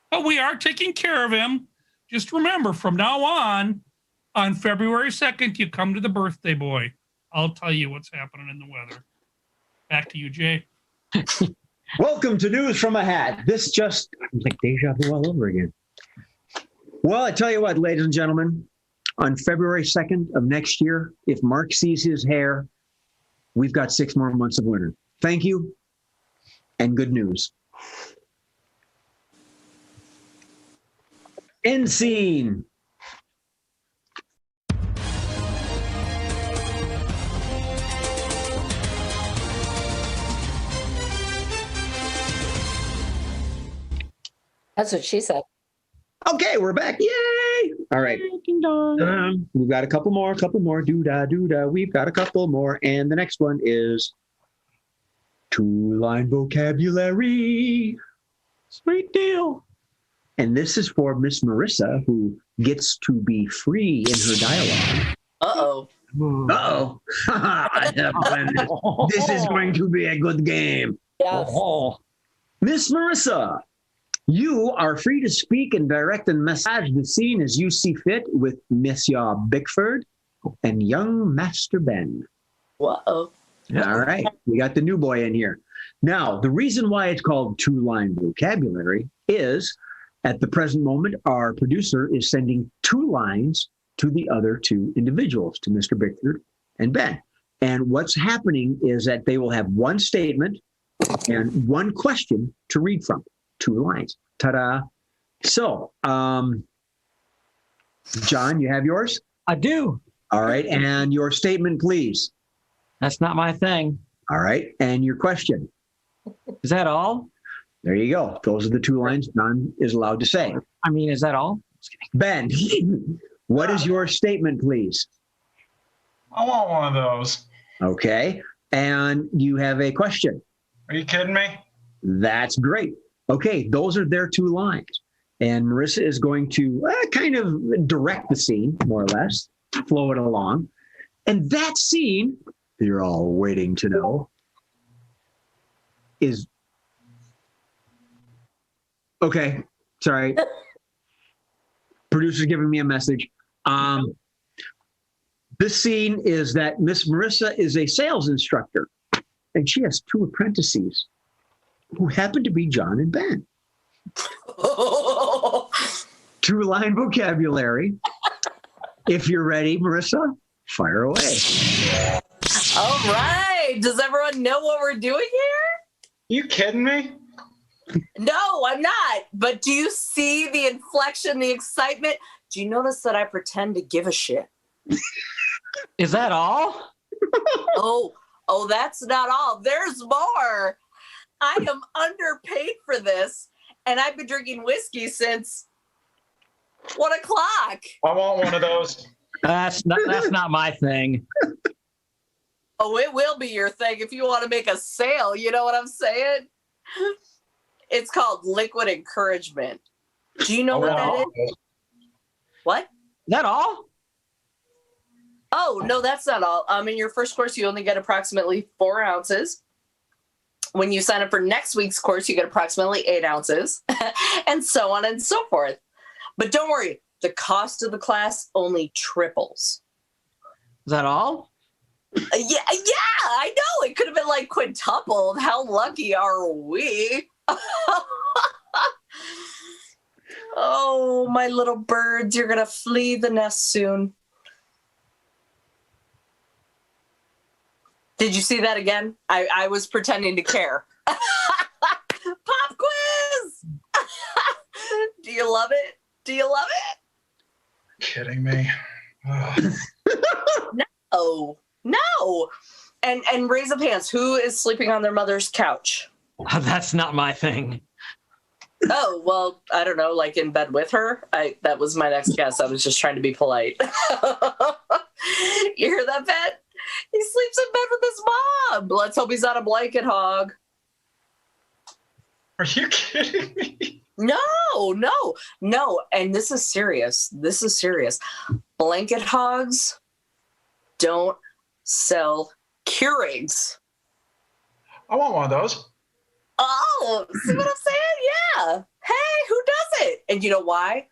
But we are taking care of him. Just remember, from now on February 2nd, you come to the birthday boy. I'll tell you what's happening in the weather. Back to you, Jay. Welcome to News from a Hat. This just like deja vu all over again. Well, I tell you what, ladies and gentlemen, on February 2nd of next year, if Mark sees his hair, we've got 6 more months of winter. Thank you, and good news. End scene. That's what she said. Okay, we're back. Yay! All right. We've got a couple more. Doo-da, doo-da. We've got a couple more. And the next one is 2-line vocabulary. Sweet deal. And this is for Miss Marissa, who gets to be free in her dialogue. Uh-oh. Uh-oh. I have planned this. This is going to be a good game. Yes. Miss Marissa, you are free to speak and direct and massage the scene as you see fit with Monsieur Bickford and young Master Ben. Whoa. All right. We got the new boy in here. Now, the reason why it's called 2-line vocabulary is at the present moment, our producer is sending 2 lines to the other 2 individuals, to Mr. Bickford and Ben. And what's happening is that they will have 1 statement and 1 question to read from. 2 lines. Ta-da. So, John, you have yours? I do. All right. And your statement, please. That's not my thing. All right. And your question. Is that all? There you go. Those are the 2 lines John is allowed to say. I mean, is that all? Ben, what is your statement, please? I want one of those. Okay. And you have a question. Are you kidding me? That's great. Okay, those are their 2 lines. And Marissa is going to kind of direct the scene, more or less, flow it along. And that scene, you're all waiting to know, is... Okay, sorry. Producer's giving me a message. This scene is that Miss Marissa is a sales instructor, and she has 2 apprentices who happen to be John and Ben. 2-line vocabulary. If you're ready, Marissa, fire away. All right. Does everyone know what we're doing here? You kidding me? No, I'm not. But do you see the inflection, the excitement? Do you notice that I pretend to give a shit? Is that all? Oh, that's not all. There's more. I am underpaid for this, and I've been drinking whiskey since 1 o'clock. I want one of those. That's not my thing. Oh, it will be your thing if you want to make a sale. You know what I'm saying? It's called liquid encouragement. Do you know what that is? What? Is that all? Oh, no, that's not all. In your first course, you only get approximately 4 ounces. When you sign up for next week's course, you get approximately 8 ounces, and so on and so forth. But don't worry, the cost of the class only triples. Is that all? Yeah, I know. It could have been like quintupled. How lucky are we? Oh, my little birds, you're going to flee the nest soon. Did you see that again? I was pretending to care. Pop quiz! Do you love it? Do you love it? Kidding me. Oh, no. And raise up hands. Who is sleeping on their mother's couch? That's not my thing. Oh, well, I don't know, like in bed with her? That was my next guess. I was just trying to be polite. You hear that, Bet? He sleeps in bed with his mom. Let's hope he's not a blanket hog. Are you kidding me? No. And this is serious. Blanket hogs don't sell Keurigs. I want one of those. Oh, see what I'm saying? Yeah. Hey, who does it? And you know why?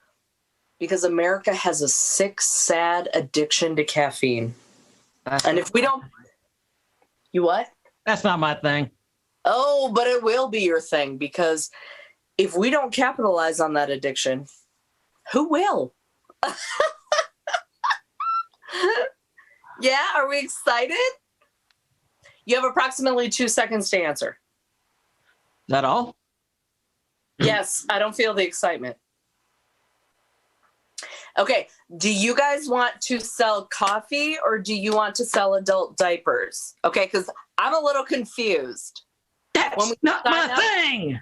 Because America has a sick, sad addiction to caffeine. And if we don't, you what? That's not my thing. Oh, but it will be your thing, because if we don't capitalize on that addiction, who will? Yeah, are we excited? You have approximately 2 seconds to answer. Is that all? Yes, I don't feel the excitement. Okay, do you guys want to sell coffee or do you want to sell adult diapers? Okay, because I'm a little confused. That's not my thing.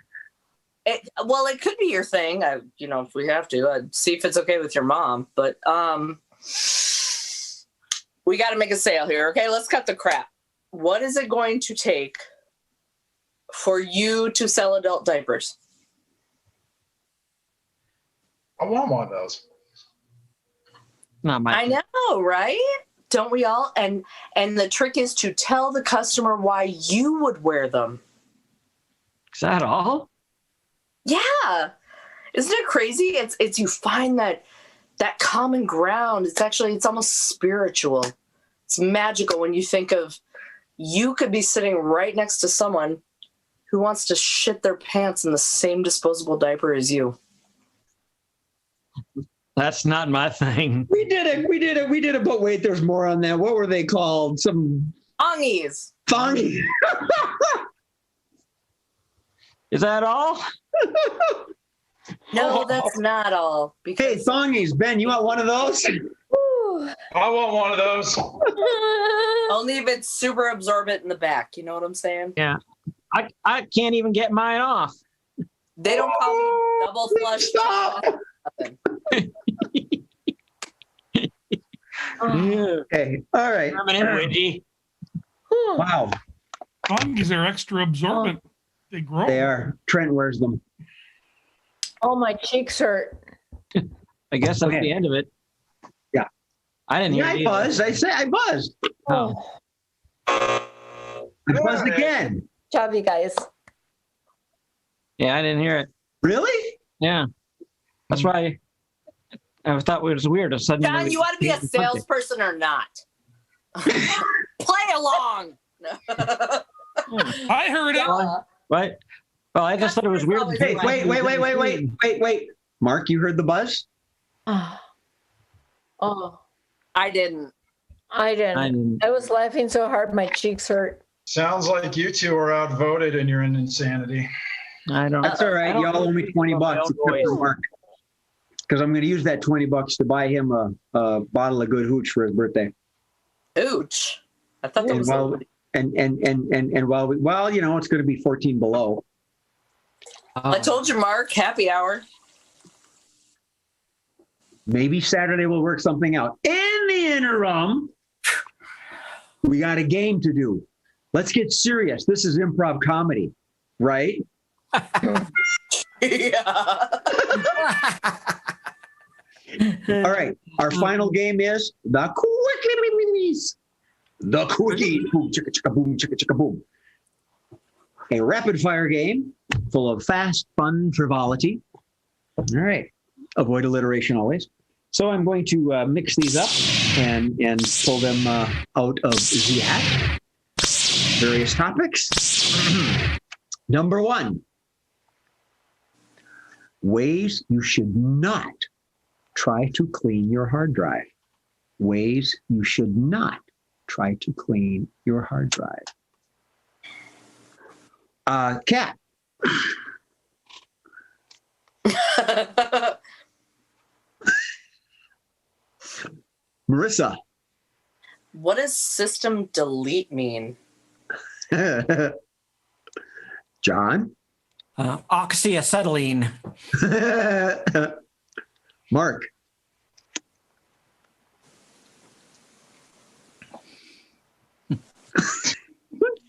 Well, it could be your thing. If we have to, I'd see if it's okay with your mom. But we got to make a sale here. Okay, let's cut the crap. What is it going to take for you to sell adult diapers? I want one of those. Not my I know, right? Don't we all? And the trick is to tell the customer why you would wear them. Is that all? Yeah. Isn't it crazy? It's you find that common ground. It's almost spiritual. It's magical when you think of you could be sitting right next to someone who wants to shit their pants in the same disposable diaper as you. That's not my thing. We did it. But wait, there's more on that. What were they called? Some Ongies. Thongies. Is that all? No, that's not all. Hey, Thongies, Ben, you want one of those? I want one of those. Only if it's super absorbent in the back. You know what I'm saying? Yeah. I can't even get mine off. They don't call me double flush. Stop. Okay. All right. Permanent witchy. Wow. Fungus are extra absorbent. They grow. They are. Trent wears them. Oh, my cheeks hurt. I guess that's Okay. the end of it. Yeah. I didn't hear Yeah, it I either. buzzed. I buzzed. Oh. I buzzed again. Good job, you guys. Yeah, I didn't hear it. Really? Yeah. That's why I thought it was weird. Suddenly John, you want to be a salesperson or not? Play along. I heard it. Yeah. What? Well, I just thought it was weird. Hey, wait. Mark, you heard the buzz? Oh, I didn't. I didn't. I was laughing so hard my cheeks hurt. Sounds like you two are outvoted and you're in insanity. I don't. That's all right. Y'all owe me $20 except for Mark. Because I'm going to use that $20 to buy him a bottle of good hooch for his birthday. Ooch. I thought that And was while well, it's going to be 14 below. I told you, Mark, happy hour. Maybe Saturday we'll work something out. In the interim, we got a game to do. Let's get serious. This is improv comedy, right? Yeah. All right. Our final game is the quickies. The quickie. Boom, chicka, chicka, boom, chicka, chicka, boom. A rapid fire game full of fast, fun frivolity. All right. Avoid alliteration always. So I'm going to mix these up and pull them out of the hat. Various topics. Number 1. Ways you should not try to clean your hard drive. Ways you should not try to clean your hard drive. Kat. Marissa. What does system delete mean? John. Oxyacetylene. Mark.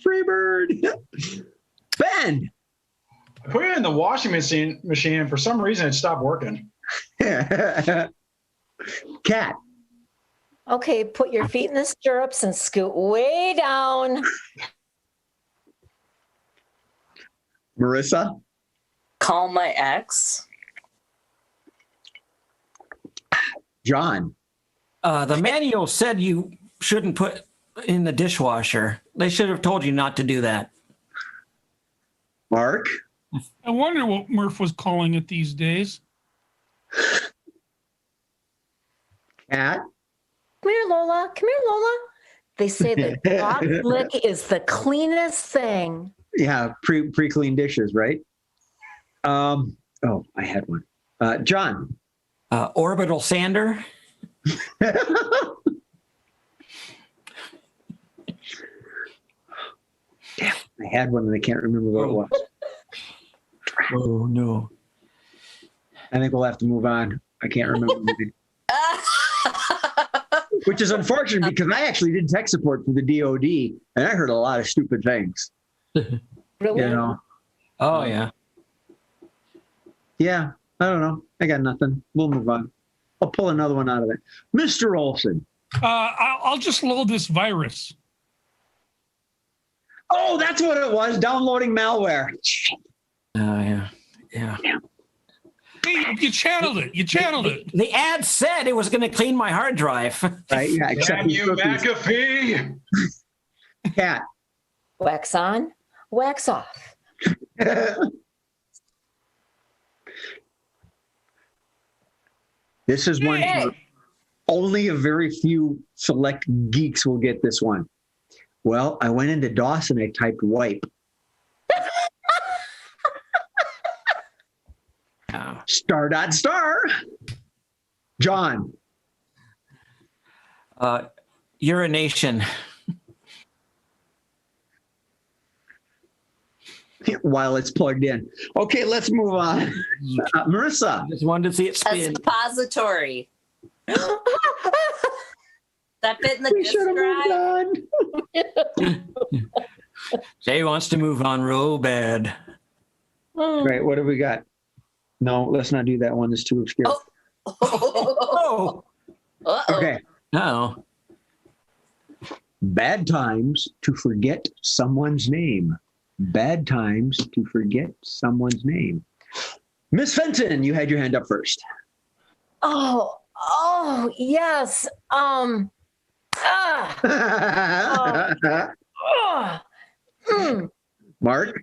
Freebird. Ben. I put it in the washing machine, and for some reason it stopped working. Cat. Okay, put your feet in the stirrups and scoot way down. Marissa. Call my ex. John. The manual said you shouldn't put in the dishwasher. They should have told you not to do that. Mark. I wonder what Murph was calling it these days. Cat. Come here, Lola. Come here, Lola. They say the dog lick is the cleanest thing. Yeah, pre-clean dishes, right? I had one. John. Orbital sander. Damn, I had one and I can't remember what it was. Oh no. I think we'll have to move on. I can't remember. Which is unfortunate because I actually did tech support for the DOD and I heard a lot of stupid things. Really? You know? Oh yeah. Yeah, I don't know. I got nothing. We'll move on. I'll pull another one out of it. Mr. Olson. I'll just load this virus. Oh, that's what it was. Downloading malware. Oh yeah. Yeah. Hey, you channeled it. You channeled it. The ad said it was going to clean my hard drive. Right? Yeah, except Damn you, McAfee! Cat. Wax on, wax off. This is one Hey. where only a very few select geeks will get this one. Well, I went into DOS and I typed wipe. Oh. Star. John. Urination. While it's plugged in. Okay, let's move on. Marissa. Just wanted to see it A spin. suppository. That fit in the We disk should have drive. moved on. Jay wants to move on real bad. Right, what have we got? No, let's not do that one. It's too obscure. Oh. Uh-oh. Okay. Oh. Bad times to forget someone's name. Bad times to forget someone's name. Miss Fenton, you had your hand up first. Oh, yes. Mark?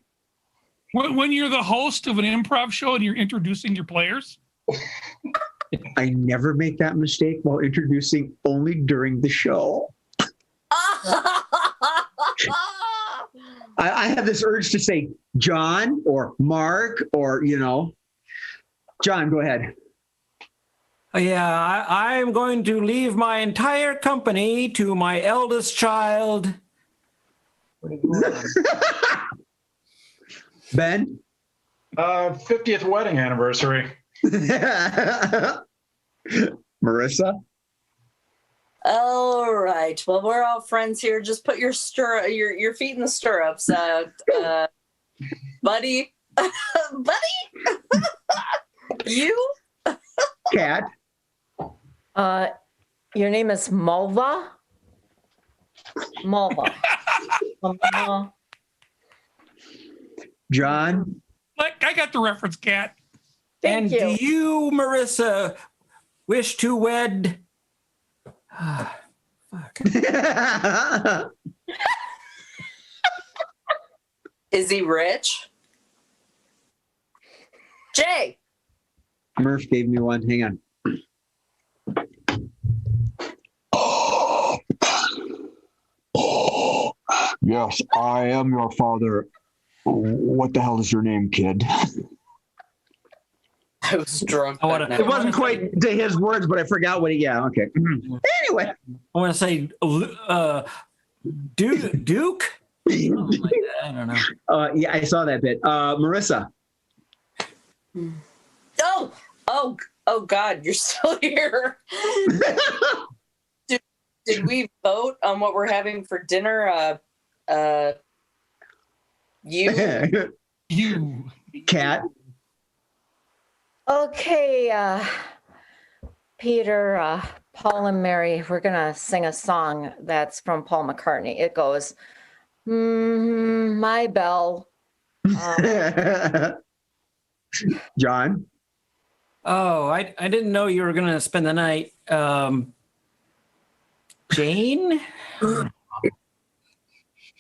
When you're the host of an improv show and you're introducing your players? I never make that mistake while introducing, only during the show. I have this urge to say John or Mark or, John, go ahead. Yeah, I'm going to leave my entire company to my eldest child, Ben? 50th wedding anniversary. Marissa? All right. Well, we're all friends here. Just put your feet in the stirrups, buddy. Buddy. You. Cat? Your name is Malva? Malva. John? Like, I got the reference, Cat. Thank you. Do you, Marissa, wish to wed? Fuck. Is he rich? Jay. Murph gave me one. Hang on. Yes, I am your father. What the hell is your name, kid? I was drunk. It wasn't quite to his words, but I forgot what he. Yeah, okay. Anyway, I want to say Duke. Something like that. I don't know. yeah, I saw that bit. Marissa. Oh God, you're still here. Did we vote on what we're having for dinner? You. Cat. Okay, Peter, Paul, and Mary, we're gonna sing a song that's from Paul McCartney. It goes, My Bell. John. Oh, I didn't know you were gonna spend the night. Jane.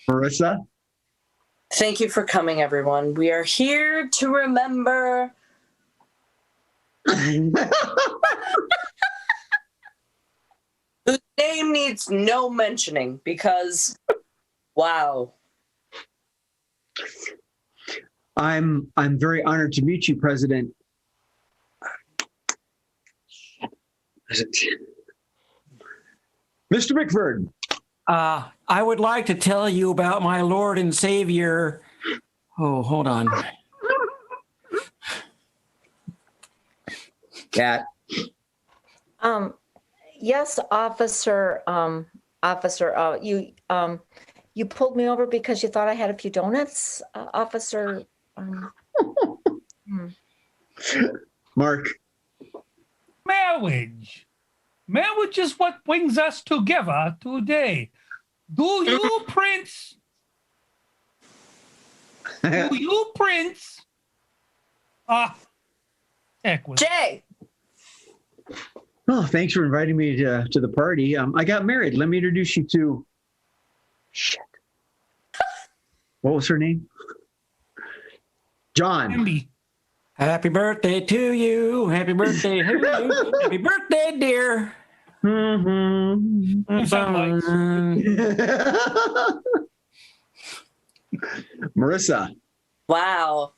Marissa. Thank you for coming, everyone. We are here to remember. Whose name needs no mentioning because, wow. I'm very honored to meet you, President. Mr. Bickford. I would like to tell you about my Lord and Savior. Oh, hold on. Cat. Yes, officer. You pulled me over because you thought I had a few donuts, officer. Mark. Marriage. Marriage is what brings us together today. Do you, Prince? Do you, Prince? Heck with Jay. Oh, thanks for inviting me to the party. I got married. Let me introduce you to. Shit. What was her name? John. Andy. Happy birthday to you. Happy birthday to you. Happy birthday, dear. Marissa. Wow.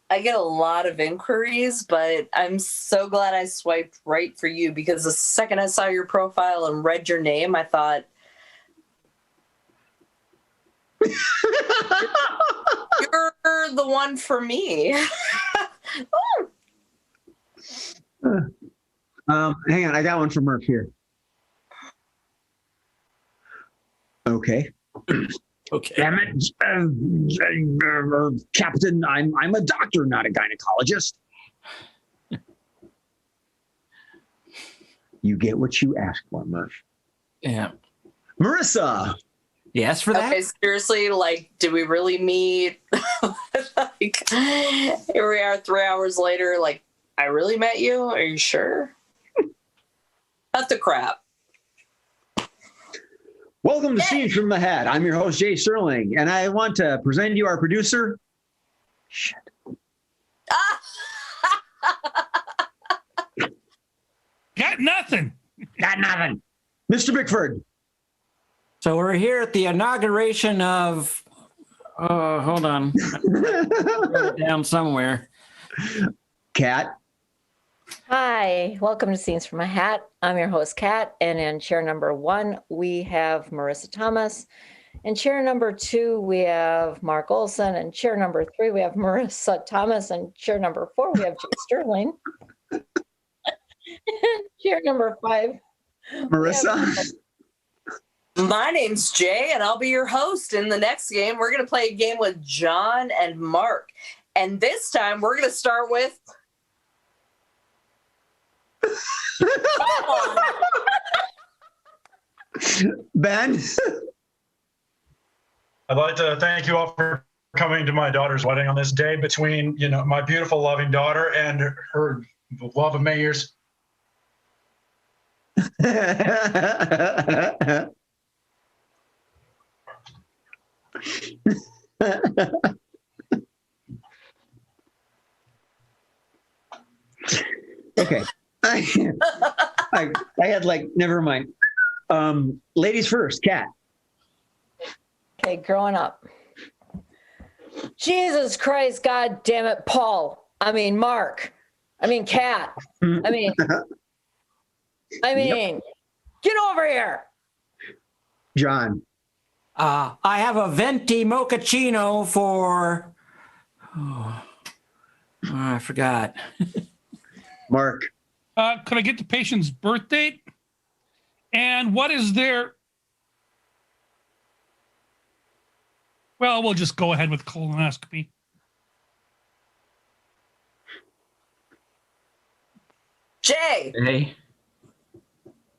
I get a lot of inquiries, but I'm so glad I swiped right for you because the second I saw your profile and read your name, I thought, you're the one for me. Hang on, I got one from Murph here. Okay. Okay. Damn it, Captain! I'm a doctor, not a gynecologist. You get what you ask for, Murph. Yeah. Marissa. Yes, for that. Okay, seriously, like, did we really meet? Like, here we are 3 hours later. Like, I really met you? Are you sure? Cut the crap. Welcome to Scenes from the Hat. I'm your host, Jay Sterling, and I want to present you our producer. Shit. Got nothing. Got nothing. Mr. Bickford. So we're here at the inauguration of. Hold on. Wrote it down somewhere. Cat. Hi, welcome to Scenes from a Hat. I'm your host, Kat, and in chair number 1, we have Marissa Thomas, In chair number 2, we have Mark Olson. And chair number 3, we have Marissa Thomas. And chair number 4, we have Jay Sterling. Chair number 5. Marissa. My name's Jay, and I'll be your host. In the next game, we're going to play a game with John and Mark. And this time, we're going to start with... Ben. I'd like to thank you all for coming to my daughter's wedding on this day between, my beautiful, loving daughter and her love of many years. Okay. I had never mind. Ladies first, Kat. Okay, growing up. Jesus Christ, God damn it, Paul. I mean, Mark. I mean, Kat. I mean, get over here. John. I have a venti mochaccino for... I forgot. Mark. Could I get the patient's birth date? And what is their... Well, we'll just go ahead with colonoscopy. Jay. Hey.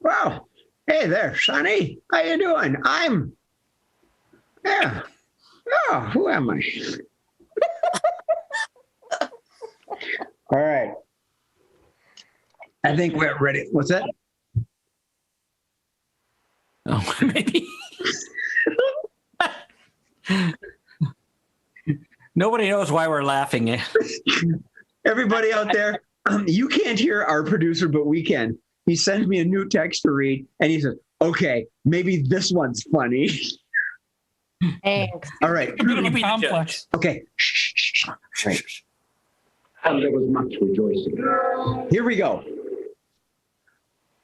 Wow. Hey there, Sonny. How you doing? Yeah. Oh, who am I? All right. I think we're ready. What's that? Oh, maybe. Nobody knows why we're laughing. Everybody out there, you can't hear our producer, but we can. He sends me a new text to read, and he says, okay, maybe this one's funny. Thanks. All right. A bit of a complex. Okay. Right. There was much rejoicing. Here we go.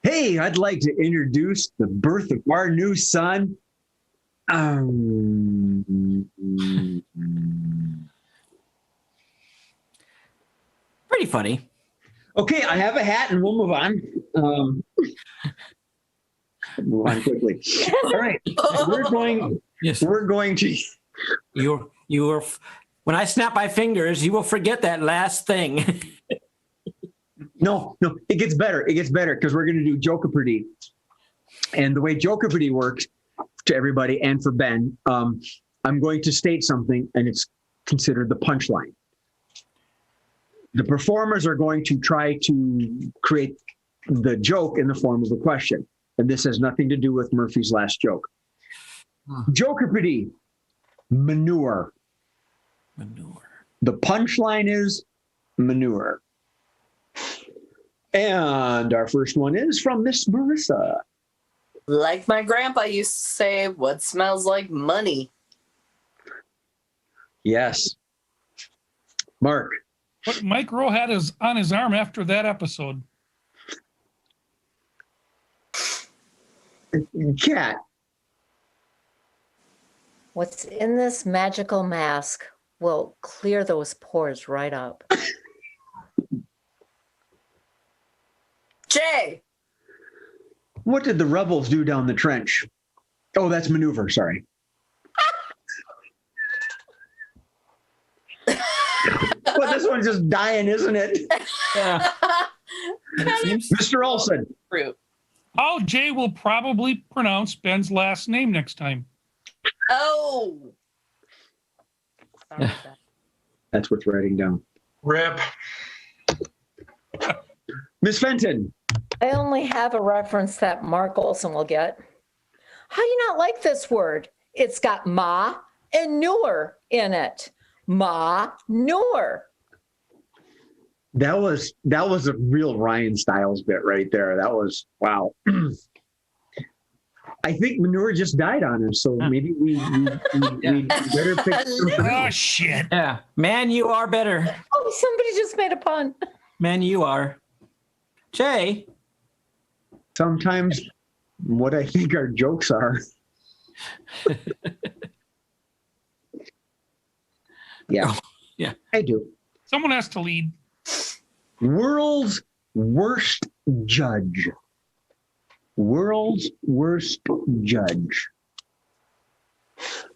Hey, I'd like to introduce the birth of our new son. Pretty funny. Okay, I have a hat and we'll move on. Move on quickly. All right. We're going to. When I snap my fingers, you will forget that last thing. No, it gets better. It gets better because we're going to do Jokeopardy. And the way Jokeopardy works to everybody and for Ben, I'm going to state something and it's considered the punchline. The performers are going to try to create the joke in the form of a question. And this has nothing to do with Murphy's last joke. Jokeopardy, manure. The punchline is manure. And our first one is from Miss Marissa. Like my grandpa used to say, what smells like money? Yes. Mark. What Mike Rowe had on his arm after that episode? Cat. What's in this magical mask will clear those pores right up. Jay. What did the rebels do down the trench? Oh, that's maneuver. Sorry. Well, this one's just dying, isn't it? Yeah. Mr. Olson. Fruit. How Jay will probably pronounce Ben's last name next time. Oh. Sorry about that. That's worth writing down. Rip. Miss Fenton. I only have a reference that Mark Olson will get. How do you not like this word? It's got ma and newer in it. Ma-nure. That was a real Ryan Stiles bit right there. That was, wow. I think manure just died on us, so maybe we better pick something. Oh, shit. Yeah. Man, you are better. Oh, somebody just made a pun. Man, you are. Jay. Sometimes what I think our jokes are. Yeah. Oh, yeah. I do. Someone has to lead. World's worst judge. World's worst judge.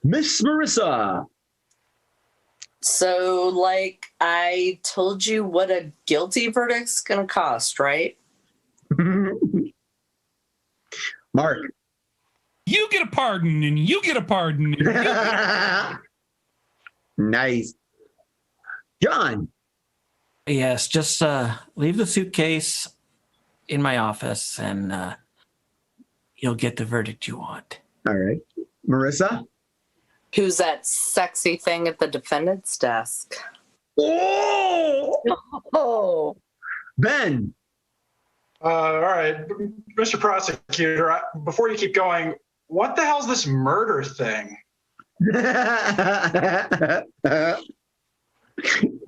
Miss Marissa. So, like, I told you what a guilty verdict's going to cost, right? Mark. You get a pardon, and you get a pardon. And you get a... Nice. John. Yes, just leave the suitcase in my office, and you'll get the verdict you want. All right. Marissa. Who's that sexy thing at the defendant's desk? Oh, Ben. All right, Mr. Prosecutor, before you keep going, what the hell's this murder thing?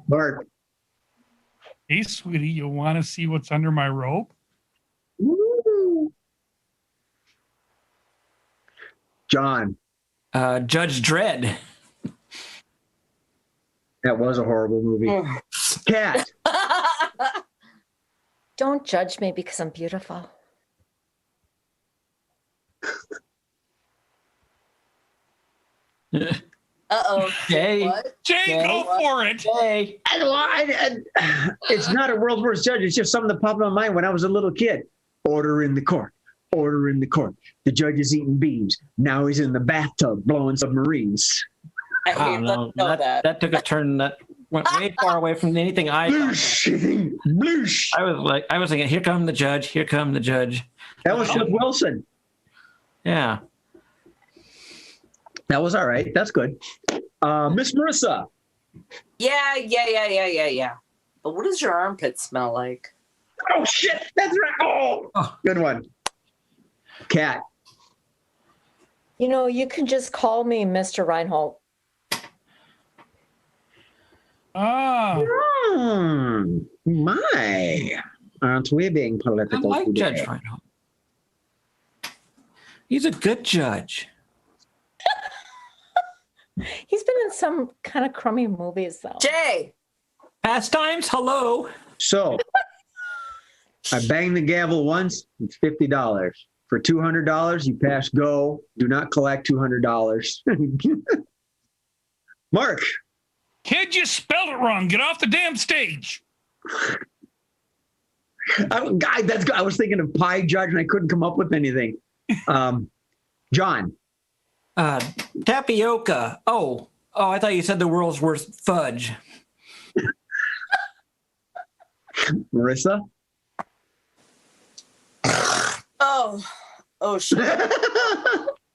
Mark. Hey, sweetie, you want to see what's under my robe? Woo. John. Judge Dredd. That was a horrible movie. Cat. don't judge me because I'm beautiful. Uh-oh. Jay. What? Jay, go for it. Jay. It's not a world's worst judge. It's just something that popped in my mind when I was a little kid. Order in the court. Order in the court. The judge is eating beans. Now he's in the bathtub blowing submarines. I hate No, that. that took a turn that went way far away from anything I thought. Bloosh. I was thinking, here come the judge, here come the judge. That was Flip Wilson. Yeah. That was all right. That's good. Miss Marissa. Yeah. But what does your armpit smell like? Oh, shit. That's right. Oh. Good one. Cat. You know, you can just call me Mr. Reinhold. Ah, My. Aren't we being I political like today? Judge Reinhold. He's a good judge. He's been in some kind of crummy movies, though. Jay! Pastimes, hello. So, I banged the gavel once. It's $50. For $200, you pass go. Do not collect $200. Mark. kid, you spelled it wrong. Get off the damn stage. I was thinking of pie judge and I couldn't come up with anything. John. Tapioca. Oh, I thought you said the world's worst fudge. Marissa. Oh shit. This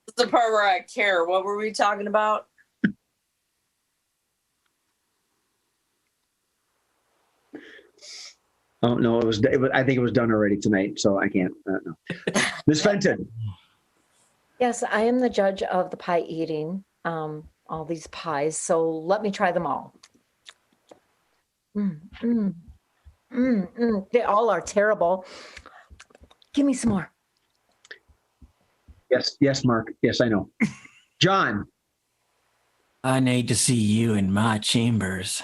is the part where I care. What were we talking about? Oh no, it was. I think it was done already tonight, so I can't. No. Miss Fenton. Yes, I am the judge of the pie eating, all these pies. So let me try them all. They all are terrible. Give me some more. Yes, Mark. Yes, I know. John. I need to see you in my chambers.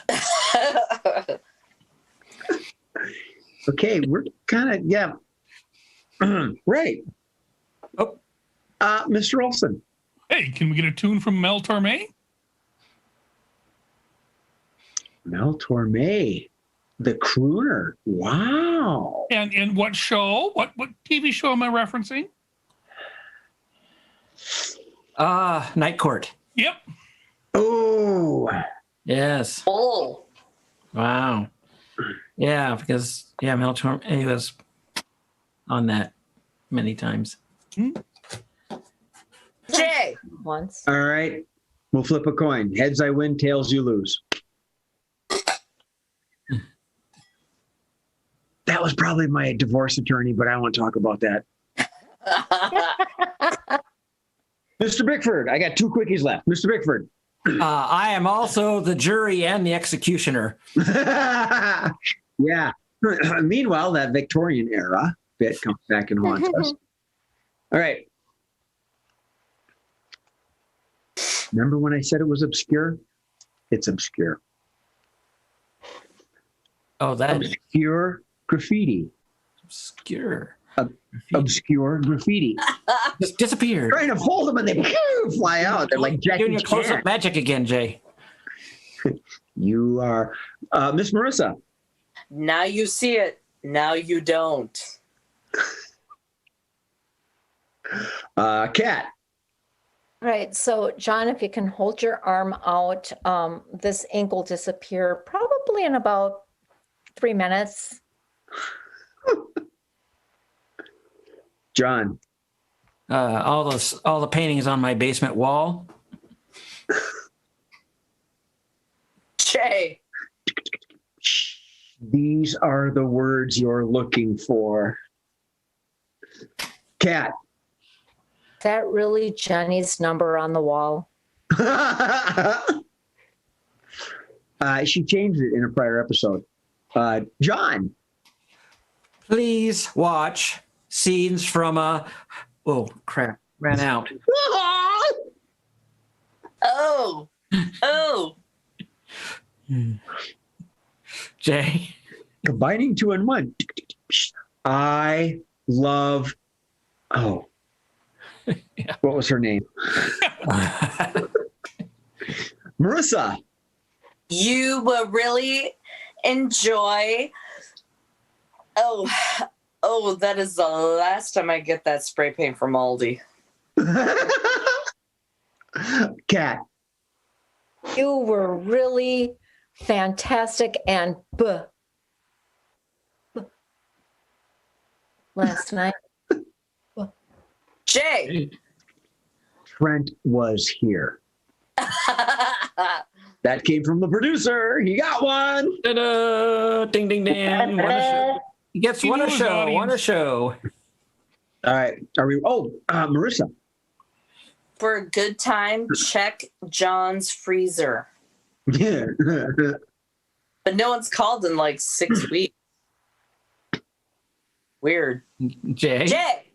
Okay, we're kind of, yeah. Right. Oh. Mr. Olson. Hey, can we get a tune from Mel Torme? Mel Torme, the crooner. Wow. And what show? What TV show am I referencing? Night Court. Yep. Oh. Yes. Oh. Wow. Yeah, because Mel Torme, he was on that many times. Jay. Once. All right. We'll flip a coin. Heads I win, tails you lose. That was probably my divorce attorney, but I don't want to talk about that. Mr. Bickford, I got 2 quickies left. Mr. Bickford. I am also the jury and the executioner. Yeah. Meanwhile, that Victorian era bit comes back and haunts us. All right. Remember when I said it was obscure? It's obscure. Oh, that Obscure graffiti. obscure. Obscure graffiti. Just disappeared. Trying to hold them and they fly out. They're like You're Jackie doing your close-up Chan. magic again, Jay. You are Miss Marissa. Now you see it. Now you don't. Kat. Right. So, John, if you can hold your arm out, this ink will disappear probably in about 3 minutes. John. All the paintings on my basement wall. Jay. These are the words you're looking for. Kat. Is that really Jenny's number on the wall? She changed it in a prior episode. John. Please watch scenes from a. Oh crap! Ran out. Oh. Oh. Jay. Combining 2 and 1. I love. Oh. Yeah. What was her name? Marissa. You will really enjoy. Oh, that is the last time I get that spray paint from Aldi. Kat. You were really fantastic and last night. Jay. Trent was here. That came from the producer. He got one. Ta-da! Ding, ding, ding. He gets one a show. One a show. All right. Are we? Oh, Marissa. For a good time, check John's freezer. Yeah. But no one's called in like 6 weeks. Weird. Jay. Jay.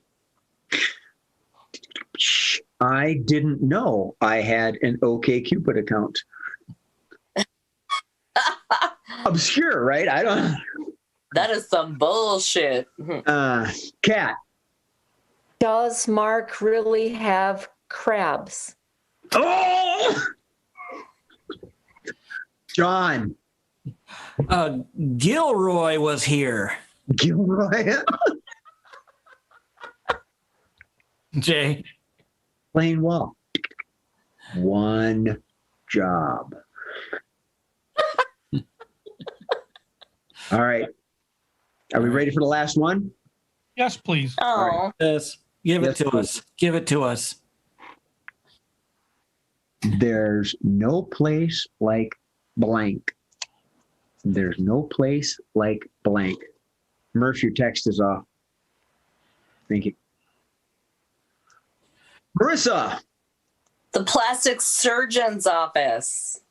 I didn't know I had an OkCupid account. Obscure, right? I don't. That is some bullshit. Kat. Does Mark really have crabs? Oh! John. Gilroy was here. Gilroy. Jay. Playing well. One job. All right. Are we ready for the last one? Yes, please. Oh. Yes. Give it Yes, to please. us. Give it to us. There's no place like blank. There's no place like blank. Murph, your text is off. Thank you. Marissa. The plastic surgeon's office.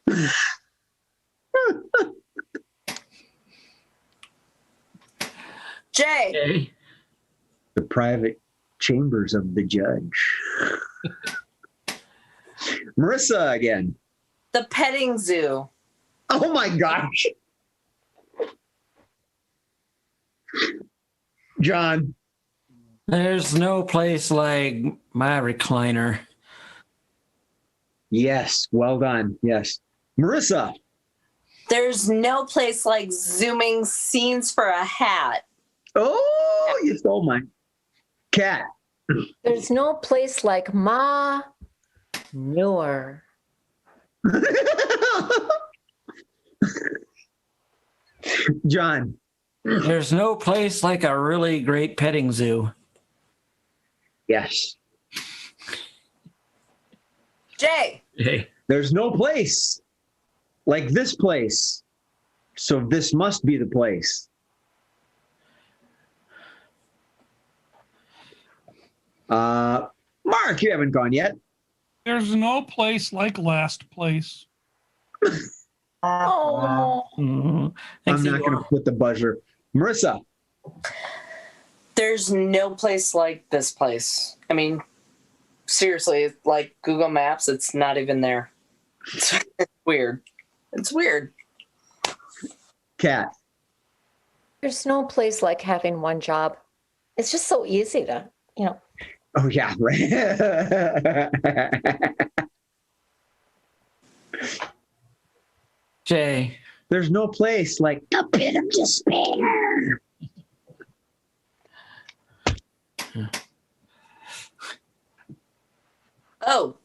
Jay. Jay. The private chambers of the judge. Marissa again. The petting zoo. Oh my gosh. John. There's no place like my recliner. Yes, well done. Yes. Marissa. There's no place like zooming scenes for a hat. Oh, you stole mine. Kat. There's no place like Ma Newer. John. There's no place like a really great petting zoo. Yes. Jay. Hey. There's no place like this place. So this must be the place. Mark, you haven't gone yet. There's no place like last place. Oh. Mhm. Thanks, I'm not Igor. going to put the buzzer. Marissa. There's no place like this place. I mean, seriously, like Google Maps, it's not even there. It's weird. It's weird. Kat. There's no place like having one job. It's just so easy to, Oh, yeah, right. Jay. There's no place like the pit of despair. Oh.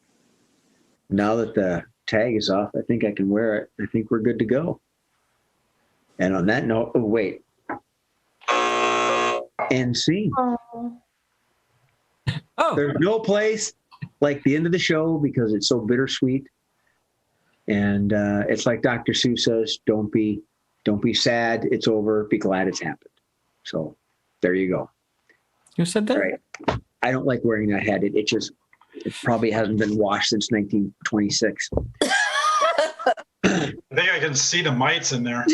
Now that the tag is off, I think I can wear it. I think we're good to go. And on that note, oh, wait. End scene. Oh. There's no place like the end of the show because it's so bittersweet. And it's like Dr. Seuss says, don't be sad. It's over. Be glad it's happened. So there you go. You said that? Right. I don't like wearing that hat. It itches. It probably hasn't been washed since 1926. I think I can see the mites in there.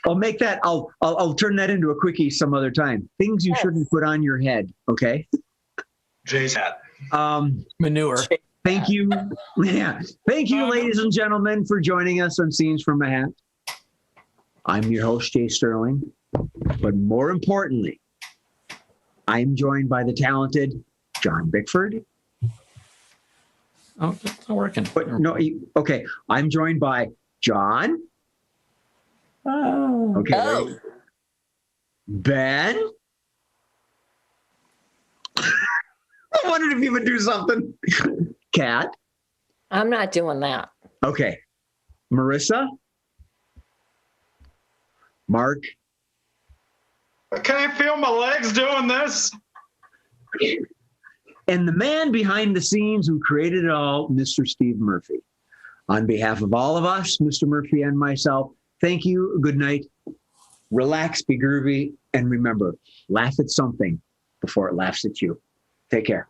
I'll make that. I'll turn that into a quickie some other time. Things you shouldn't put on your head. Okay. Jay's hat. Manure. Thank you. Yeah. Thank you, ladies and gentlemen, for joining us on Scenes from a Hat. I'm your host, Jay Sterling. But more importantly, I'm joined by the talented John Bickford. Oh, it's not working. But no, okay. I'm joined by John. Oh. Okay. Oh. Ready? Ben. I wondered if you would do something. Kat. I'm not doing that. Okay. Marissa. Mark. Can I feel my legs doing this? And the man behind the scenes who created it all, Mr. Steve Murphy. On behalf of all of us, Mr. Murphy and myself, thank you, good night, relax, be groovy, and remember, laugh at something before it laughs at you. Take care.